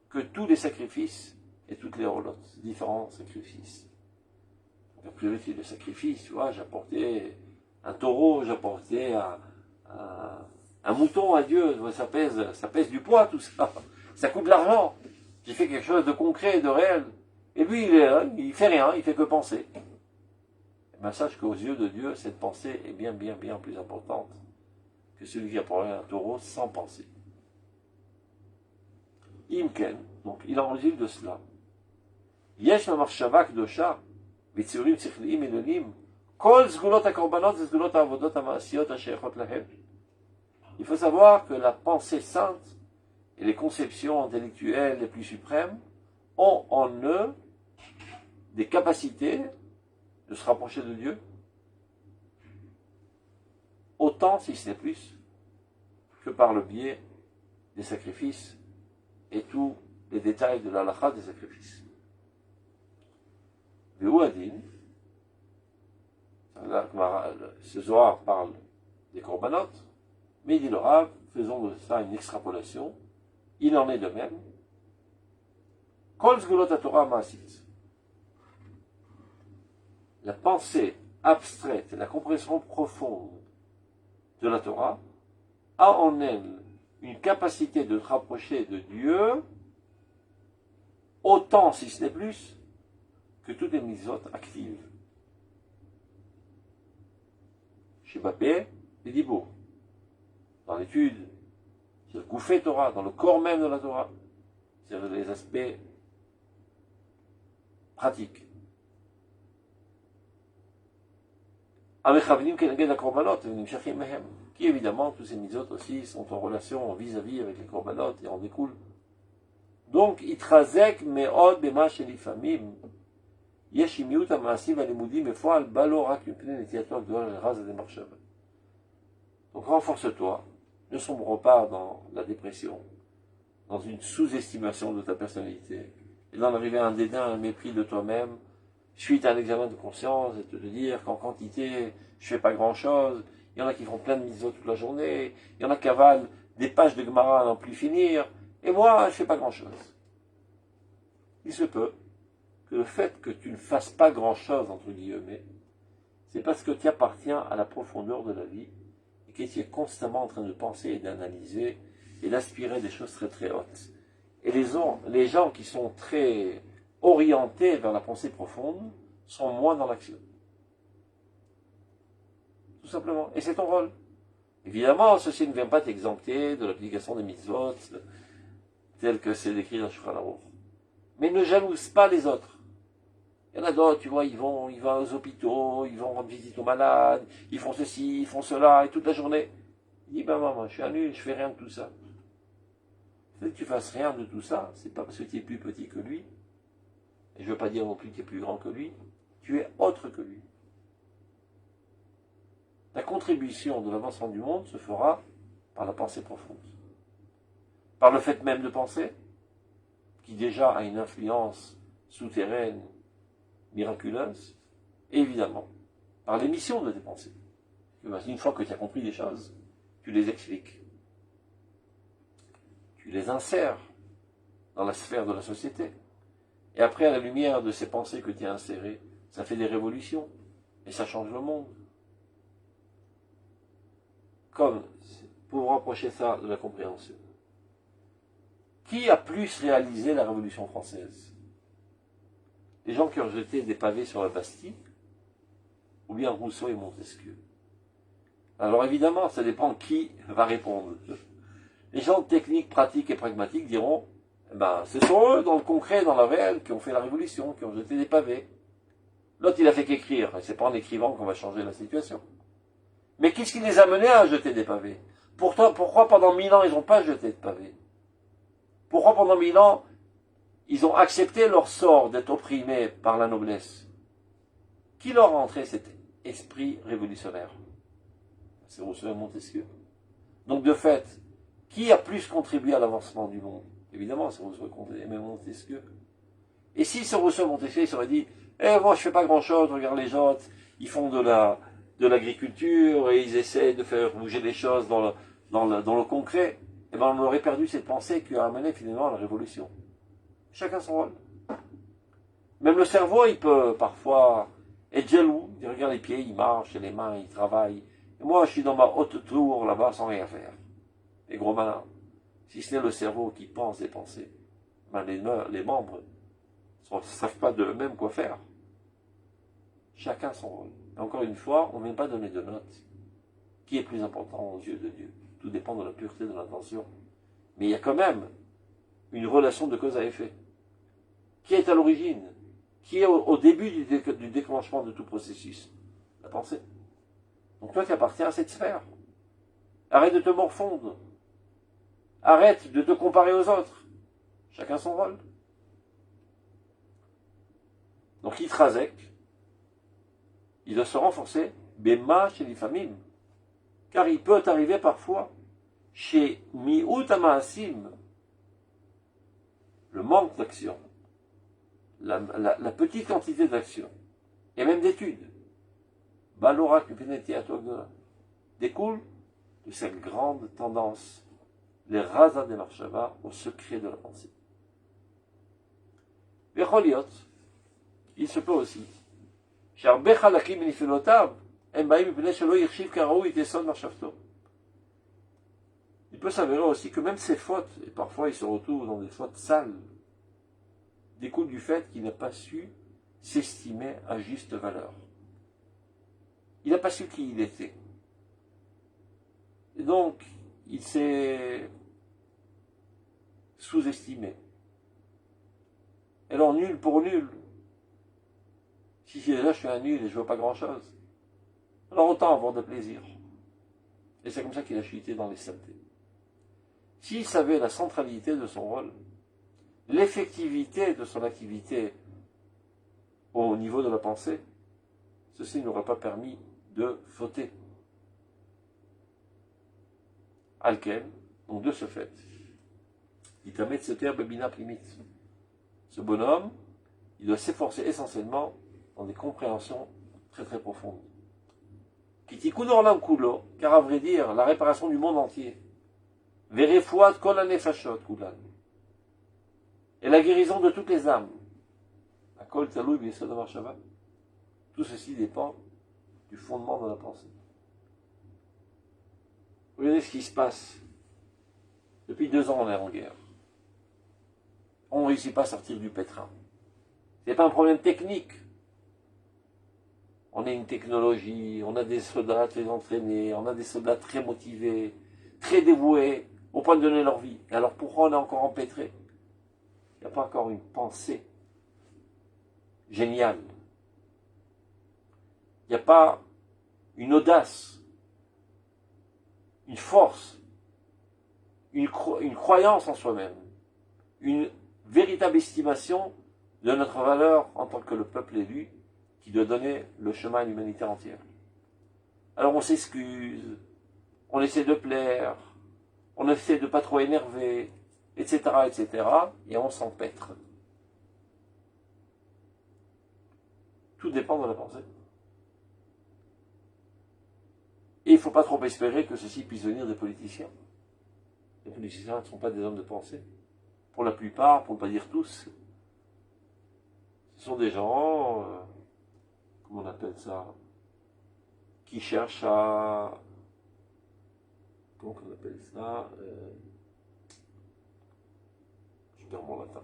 que tous les sacrifices et toutes les rolotes, différents sacrifices. La priorité de sacrifice, tu vois, j'apportais un taureau, j'apportais un mouton à Dieu, ça pèse du poids tout ça, ça coûte de l'argent. J'ai fait quelque chose de concret, de réel. Et lui, il fait rien, il fait que penser. Et bien, sache qu'aux yeux de Dieu, cette pensée est bien plus importante que celui qui apportait un taureau sans penser. Imken, donc il en résulte de cela. Yesh mamachshava kdosha, vitzurim tzichliyim elonim, kol zgulot hakorbanot et zgulot ha'avodot ha'maasiyot ha'sheichot lahem. Il faut savoir que la pensée sainte et les conceptions intellectuelles les plus suprêmes ont en eux des capacités de se rapprocher de Dieu, autant, si ce n'est plus, que par le biais des sacrifices et tous les détails de l'halakha des sacrifices. Ve'uadin, ce Zohar parle des korbanot, mais il dit le Rav, faisons de ça une extrapolation, il en est de même. Kol zgulot haTorah ma'asit. La pensée abstraite, la compréhension profonde de la Torah a en elle une capacité de se rapprocher de Dieu autant, si ce n'est plus, que toutes les mitzvot actives. Chez Babé, les dibours. Dans l'étude, c'est le Goufé Torah, dans le corps même de la Torah, c'est les aspects pratiques. Qui évidemment, tous ces mitzvot aussi sont en relation vis-à-vis avec les korbanot et en découlent. Donc, itrazek me'od bema shelifamim yesh miut ha'ma'asim ha'limudim בפועל בא לו רק מפני נטייתו הגדולה לרז הדמחשבה. Donc, renforce-toi, ne sombre pas dans la dépression, dans une sous-estimation de ta personnalité, et d'en arriver à un dédain, un mépris de toi-même, suite à un examen de conscience, et de te dire qu'en quantité, je fais pas grand-chose. Il y en a qui font plein de mitzvot toute la journée, il y en a qui avalent des pages de Gemara à n'en plus finir, et moi, je fais pas grand-chose. Il se peut que le fait que tu ne fasses pas grand-chose, entre guillemets, c'est parce que tu appartiens à la profondeur de la vie, et que tu es constamment en train de penser et d'analyser, et d'aspirer des choses très très hautes. Et les gens qui sont très orientés vers la pensée profonde sont moins dans l'action. Tout simplement. Et c'est ton rôle. Évidemment, ceci ne vient pas t'exempter de l'application des mitzvot, tel que c'est décrit dans Shulchan Aruch. Mais ne jalouse pas les autres. Il y en a d'autres, tu vois, ils vont aux hôpitaux, ils vont rendre visite aux malades, ils font ceci, ils font cela, et toute la journée. Il dit, ben maman, je suis un nul, je fais rien de tout ça. Le fait que tu fasses rien de tout ça, c'est pas parce que tu es plus petit que lui, et je ne veux pas dire non plus que tu es plus grand que lui, tu es autre que lui. Ta contribution de l'avancement du monde se fera par la pensée profonde. Par le fait même de penser, qui déjà a une influence souterraine, miraculeuse, et évidemment, par l'émission de tes pensées. Une fois que tu as compris les choses, tu les expliques. Tu les insères dans la sphère de la société. Et après, à la lumière de ces pensées que tu as insérées, ça fait des révolutions, et ça change le monde. Comme, pour rapprocher ça de la compréhension. Qui a plus réalisé la Révolution française? les gens qui ont jeté des pavés sur la Bastille, ou bien Rousseau et Montesquieu. Alors évidemment, ça dépend qui va répondre. Les gens techniques, pratiques et pragmatiques diront, eh ben, ce sont eux, dans le concret, dans la réelle, qui ont fait la révolution, qui ont jeté des pavés. L'autre, il a fait qu'écrire, et c'est pas en écrivant qu'on va changer la situation. Mais qu'est-ce qui les a menés à jeter des pavés? Pourquoi pendant 1000 ans, ils n'ont pas jeté de pavés? Pourquoi pendant 1000 ans, ils ont accepté leur sort d'être opprimés par la noblesse? Qui leur a entré cet esprit révolutionnaire? C'est Rousseau et Montesquieu. Donc de fait, qui a plus contribué à l'avancement du monde? Évidemment, c'est Rousseau et Montesquieu. Et si ce Rousseau et Montesquieu s'aurait dit, moi je fais pas grand chose, regarde les autres, ils font de l'agriculture et ils essaient de faire bouger les choses dans le concret, eh ben on aurait perdu cette pensée qui a amené finalement à la révolution. Chacun son rôle. Même le cerveau, il peut parfois être jaloux, il regarde les pieds, il marche, et les mains, il travaille. Et moi, je suis dans ma haute tour là-bas sans rien faire. Les gros malins. Si ce n'est le cerveau qui pense des pensées, ben les membres ne savent pas d'eux-mêmes quoi faire. Chacun son rôle. Et encore une fois, on ne vient pas donner de notes. Qui est plus important aux yeux de Dieu? Tout dépend de la pureté de l'intention. Mais il y a quand même une relation de cause à effet. Qui est à l'origine? Qui est au début du déclenchement de tout processus? La pensée. Donc toi, tu appartiens à cette sphère. Arrête de te morfondre. Arrête de te comparer aux autres. Chacun son rôle. Donc Yitrazek, il doit se renforcer, Bema chez les familles. Car il peut arriver parfois, chez Mi'ut Amaasim, le manque d'action, la petite quantité d'action, et même d'études, Balora Kupeneti Atogdola, découle de cette grande tendance, les Raza de Marshava, au secret de la pensée. Vecholiot, il se peut aussi, שהרבה חלקים מנפילותיו הם באים מפני שלא יחשיב כראוי את יסוד מחשבתו. Il peut s'avérer aussi que même ses fautes, et parfois il se retrouve dans des fautes sales, découlent du fait qu'il n'a pas su s'estimer à juste valeur. Il n'a pas su qui il était. Et donc, il s'est sous-estimé. Alors, nul pour nul. Si déjà je suis un nul et je ne veux pas grand-chose, alors autant avoir de plaisir. Et c'est comme ça qu'il a chuté dans les saletés. S'il savait la centralité de son rôle, l'effectivité de son activité au niveau de la pensée, ceci n'aurait pas permis de fauter. Alken, donc de ce fait, il permet de se taire Bebina Primit. Ce bonhomme, il doit s'efforcer essentiellement dans des compréhensions très très profondes. Kitikudo Orlam Kulo, car à vrai dire, la réparation du monde entier, Verefouat Kolane Fashot Kulan, et la guérison de toutes les âmes, la Kol Taloui Biesod Marshava, tout ceci dépend du fondement de la pensée. Regardez ce qui se passe. Depuis 2 ans, on est en guerre. On ne réussit pas à sortir du pétrin. Ce n'est pas un problème technique. On a une technologie, on a des soldats très entraînés, on a des soldats très motivés, très dévoués, au point de donner leur vie. Et alors pourquoi on est encore empêtré? Il n'y a pas encore une pensée géniale. Il n'y a pas une audace, une force, une croyance en soi-même, une véritable estimation de notre valeur en tant que le peuple élu qui doit donner le chemin à l'humanité entière. Alors on s'excuse, on essaie de plaire, on essaie de ne pas trop énerver, etc., etc., et on s'empêtre. Tout dépend de la pensée. Et il ne faut pas trop espérer que ceci puisse venir des politiciens. Les politiciens ne sont pas des hommes de pensée. Pour la plupart, pour ne pas dire tous, ce sont des gens, comment on appelle ça, qui cherchent à, comment on appelle ça, je perds mon latin,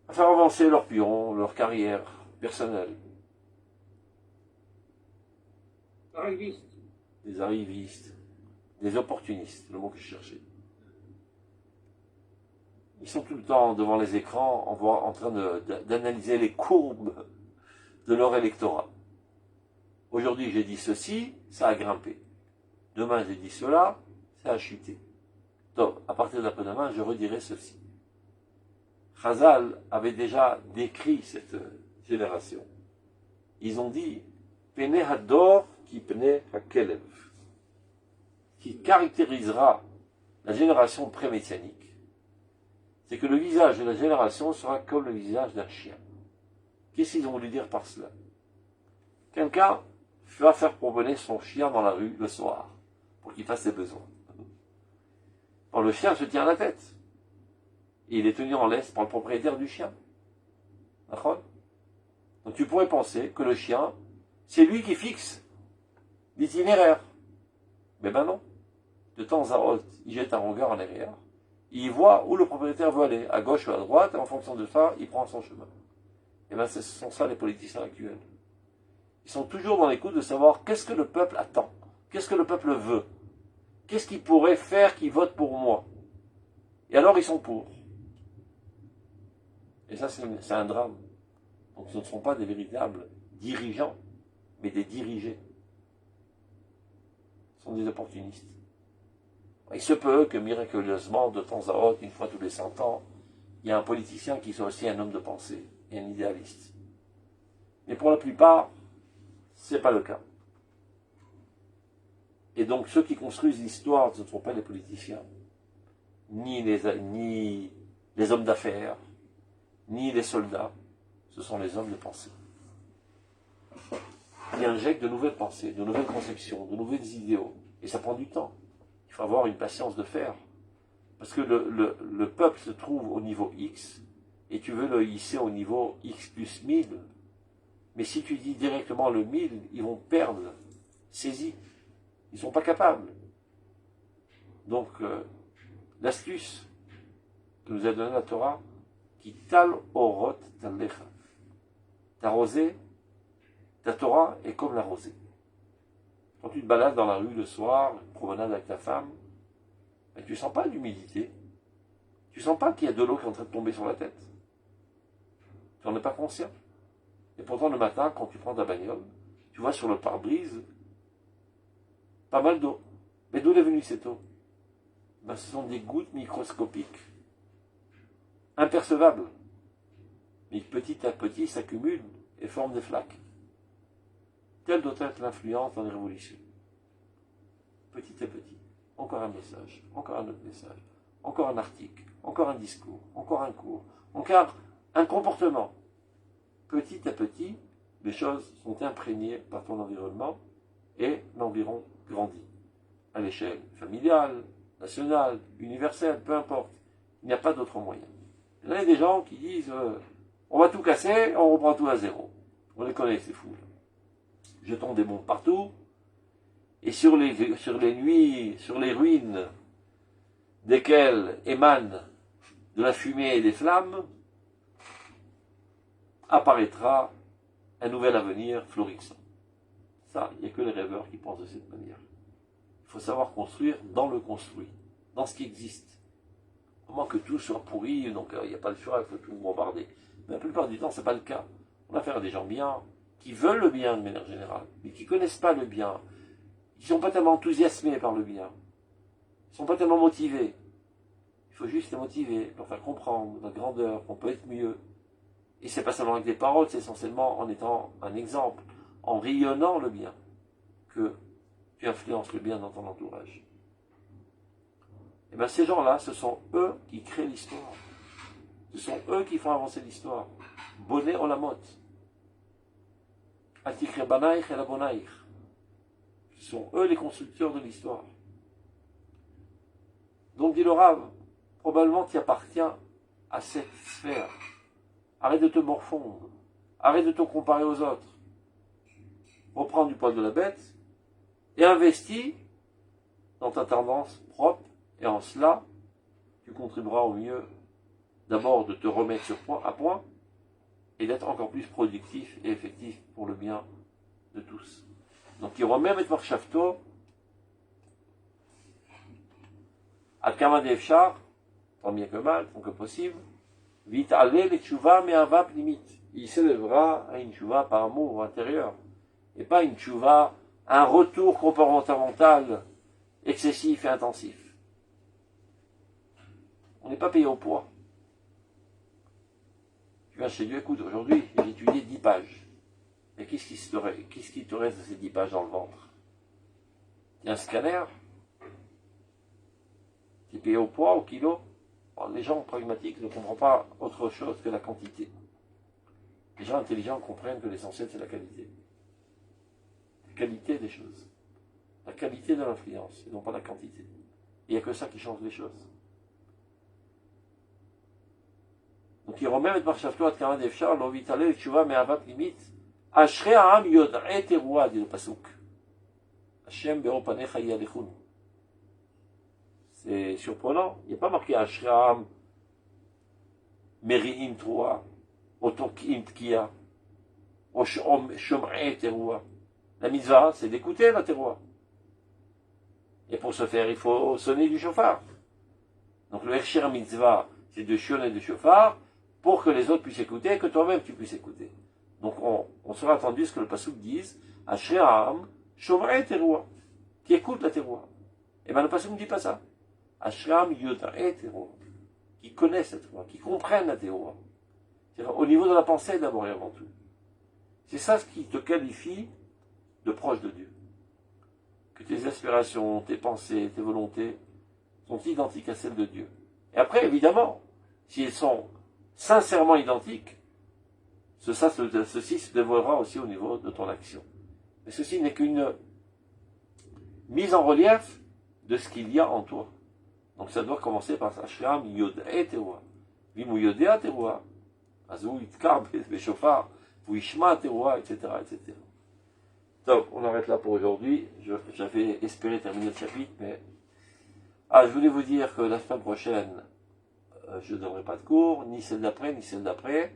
à faire avancer leur pion, leur carrière personnelle. Arriviste. Des arrivistes, des opportunistes, le mot que je cherchais. Ils sont tout le temps devant les écrans en train d'analyser les courbes de leur électorat. Aujourd'hui, j'ai dit ceci, ça a grimpé. Demain, j'ai dit cela, ça a chuté. Donc, à partir d'après-demain, je redirai ceci. Chazal avait déjà décrit cette génération. Ils ont dit Pene Hador ki Pene Hakelev, qui caractérisera la génération pré-messianique, c'est que le visage de la génération sera comme le visage d'un chien. Qu'est-ce qu'ils ont voulu dire par cela? Quelqu'un va faire promener son chien dans la rue le soir, pour qu'il fasse ses besoins. Bon, le chien se tient à la tête. Et il est tenu en laisse par le propriétaire du chien. D'accord? Donc tu pourrais penser que le chien, c'est lui qui fixe l'itinéraire. Mais ben non. De temps à autre, il jette un regard en arrière. Il voit où le propriétaire veut aller, à gauche ou à droite, et en fonction de ça, il prend son chemin. Et bien ce sont ça les politiciens actuels. Ils sont toujours dans l'écoute de savoir qu'est-ce que le peuple attend, qu'est-ce que le peuple veut, qu'est-ce qu'il pourrait faire qui vote pour moi. Et alors ils sont pour. Et ça c'est un drame. Donc ce ne sont pas des véritables dirigeants, mais des dirigés. Ce sont des opportunistes. Il se peut que miraculeusement, de temps à autre, une fois tous les 100 ans, il y a un politicien qui soit aussi un homme de pensée et un idéaliste. Mais pour la plupart, ce n'est pas le cas. Et donc ceux qui construisent l'histoire, ce ne sont pas les politiciens, ni les hommes d'affaires, ni les soldats, ce sont les hommes de pensée. Ils injectent de nouvelles pensées, de nouvelles conceptions, de nouvelles idéaux. Et ça prend du temps. Il faut avoir une patience de fer. Parce que le peuple se trouve au niveau X, et tu veux le hisser au niveau X plus 1000. Mais si tu dis directement le 1000, ils vont perdre saisie. Ils ne sont pas capables. Donc, l'astuce que nous a donnée la Torah, qui tal orot tallecha. Ta rosée, ta Torah est comme la rosée. Quand tu te balades dans la rue le soir, promenade avec ta femme, ben, tu ne sens pas l'humidité. Tu ne sens pas qu'il y a de l'eau qui est en train de tomber sur la tête. Tu n'en es pas conscient. Et pourtant, le matin, quand tu prends ta bagnole, tu vois sur le pare-brise pas mal d'eau. Mais d'où est venue cette eau? Ben, ce sont des gouttes microscopiques, impercevables. Mais petit à petit s'accumulent et forment des flaques. Telle doit être l'influence dans les révolutions. Petit à petit. Encore un message, encore un autre message, encore un article, encore un discours, encore un cours, encore un comportement. Petit à petit, les choses sont imprégnées par ton environnement et l'environ grandit. À l'échelle familiale, nationale, universelle, peu importe. Il n'y a pas d'autre moyen. Il y a des gens qui disent on va tout casser, on reprend tout à zéro. On les connaît, ces fous. Jetons des bombes partout, et sur les ruines desquelles émanent de la fumée et des flammes, apparaîtra un nouvel avenir florissant. Ça, il n'y a que les rêveurs qui pensent de cette manière. Il faut savoir construire dans le construit, dans ce qui existe. Au moins que tout soit pourri, donc il n'y a pas de choix, il faut tout bombarder. Mais la plupart du temps, ce n'est pas le cas. On a affaire à des gens bien, qui veulent le bien de manière générale, mais qui ne connaissent pas le bien. Ils ne sont pas tellement enthousiasmés par le bien. Ils ne sont pas tellement motivés. Il faut juste les motiver, leur faire comprendre la grandeur, qu'on peut être mieux. Et ce n'est pas seulement avec des paroles, c'est essentiellement en étant un exemple, en rayonnant le bien, que tu influences le bien dans ton entourage. Et bien ces gens-là, ce sont eux qui créent l'histoire. Ce sont eux qui font avancer l'histoire. Bonnet Olamot. Atikre Banaïch et la Bonaïch. Ce sont eux les constructeurs de l'histoire. Donc, dit le Rav, probablement tu appartiens à cette sphère. Arrête de te morfondre. Arrête de te comparer aux autres. Reprends du poil de la bête et investis dans ta tendance propre, et en cela, tu contribueras au mieux d'abord de te remettre à point et d'être encore plus productif et effectif pour le bien de tous. Donc il remet et Marshavto à Kamad Efshar, tant bien que mal, tant que possible, vite aller les tchouva mais avap limite. Il s'élèvera à une tchouva par amour intérieur, et pas une tchouva, un retour comportemental excessif et intensif. On n'est pas payé au poids. Tu viens chez Dieu, écoute, aujourd'hui, j'ai étudié 10 pages. Mais qu'est-ce qui te reste de ces 10 pages dans le ventre? Il y a un scanner. Tu es payé au poids, au kilo. Bon, les gens pragmatiques ne comprennent pas autre chose que la quantité. Les gens intelligents comprennent que l'essentiel, c'est la qualité. La qualité des choses. La qualité de l'influence, et non pas la quantité. Il n'y a que ça qui change les choses. Donc il remet avec Marshavto à Kamad Efshar, l'on vit aller, tu vois, mais avant limite. Ashrei Ha'am Yod'e Teroua, dit le Pasuk. Hashem Be'or Panecha Yalechun. C'est surprenant. Il n'y a pas marqué Ashrei Ha'am Meri'im Teroua, Otokim Tkiya, Shom'e Teroua. La mitzvah, c'est d'écouter la Teroua. Et pour ce faire, il faut sonner du chauffard. Donc le Hechir Mitzvah, c'est de chionner du chauffard pour que les autres puissent écouter et que toi-même tu puisses écouter. Donc on sera attendu ce que le Pasuk dise, Ashrei Ha'am Shom'e Teroua, qui écoute la Teroua. Et bien le Pasuk ne dit pas ça. Ashrei Ha'am Yod'e Teroua, qui connaissent la Teroua, qui comprennent la Teroua. C'est-à-dire au niveau de la pensée d'abord et avant tout. C'est ça ce qui te qualifie de proche de Dieu. Que tes aspirations, tes pensées, tes volontés sont identiques à celles de Dieu. Et après, évidemment, si elles sont sincèrement identiques, ceci se dévoilera aussi au niveau de ton action. Mais ceci n'est qu'une mise en relief de ce qu'il y a en toi. Donc ça doit commencer par Ashram Yod'e Teroua. Vimu Yodea Teroua. Azou Itkar Beshofar. Vishma Teroua, etc., etc. Donc, on arrête là pour aujourd'hui. J'avais espéré terminer le chapitre, mais... je voulais vous dire que la semaine prochaine, je ne donnerai pas de cours, ni celle d'après, ni celle d'après.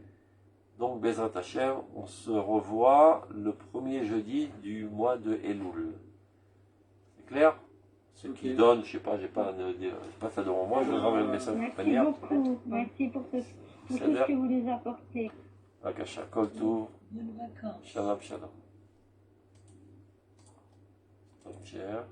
Donc, Bezrat Hashem, on se revoit le premier jeudi du mois de Elul. C'est clair? Ceux qui donnent, je sais pas, j'ai pas ça devant moi, je vous envoie le message de toute Merci manière. beaucoup. Merci pour tout ce que vous nous apportez. Bakasha, Kol Tov, Shalom, Shalom. Pierre.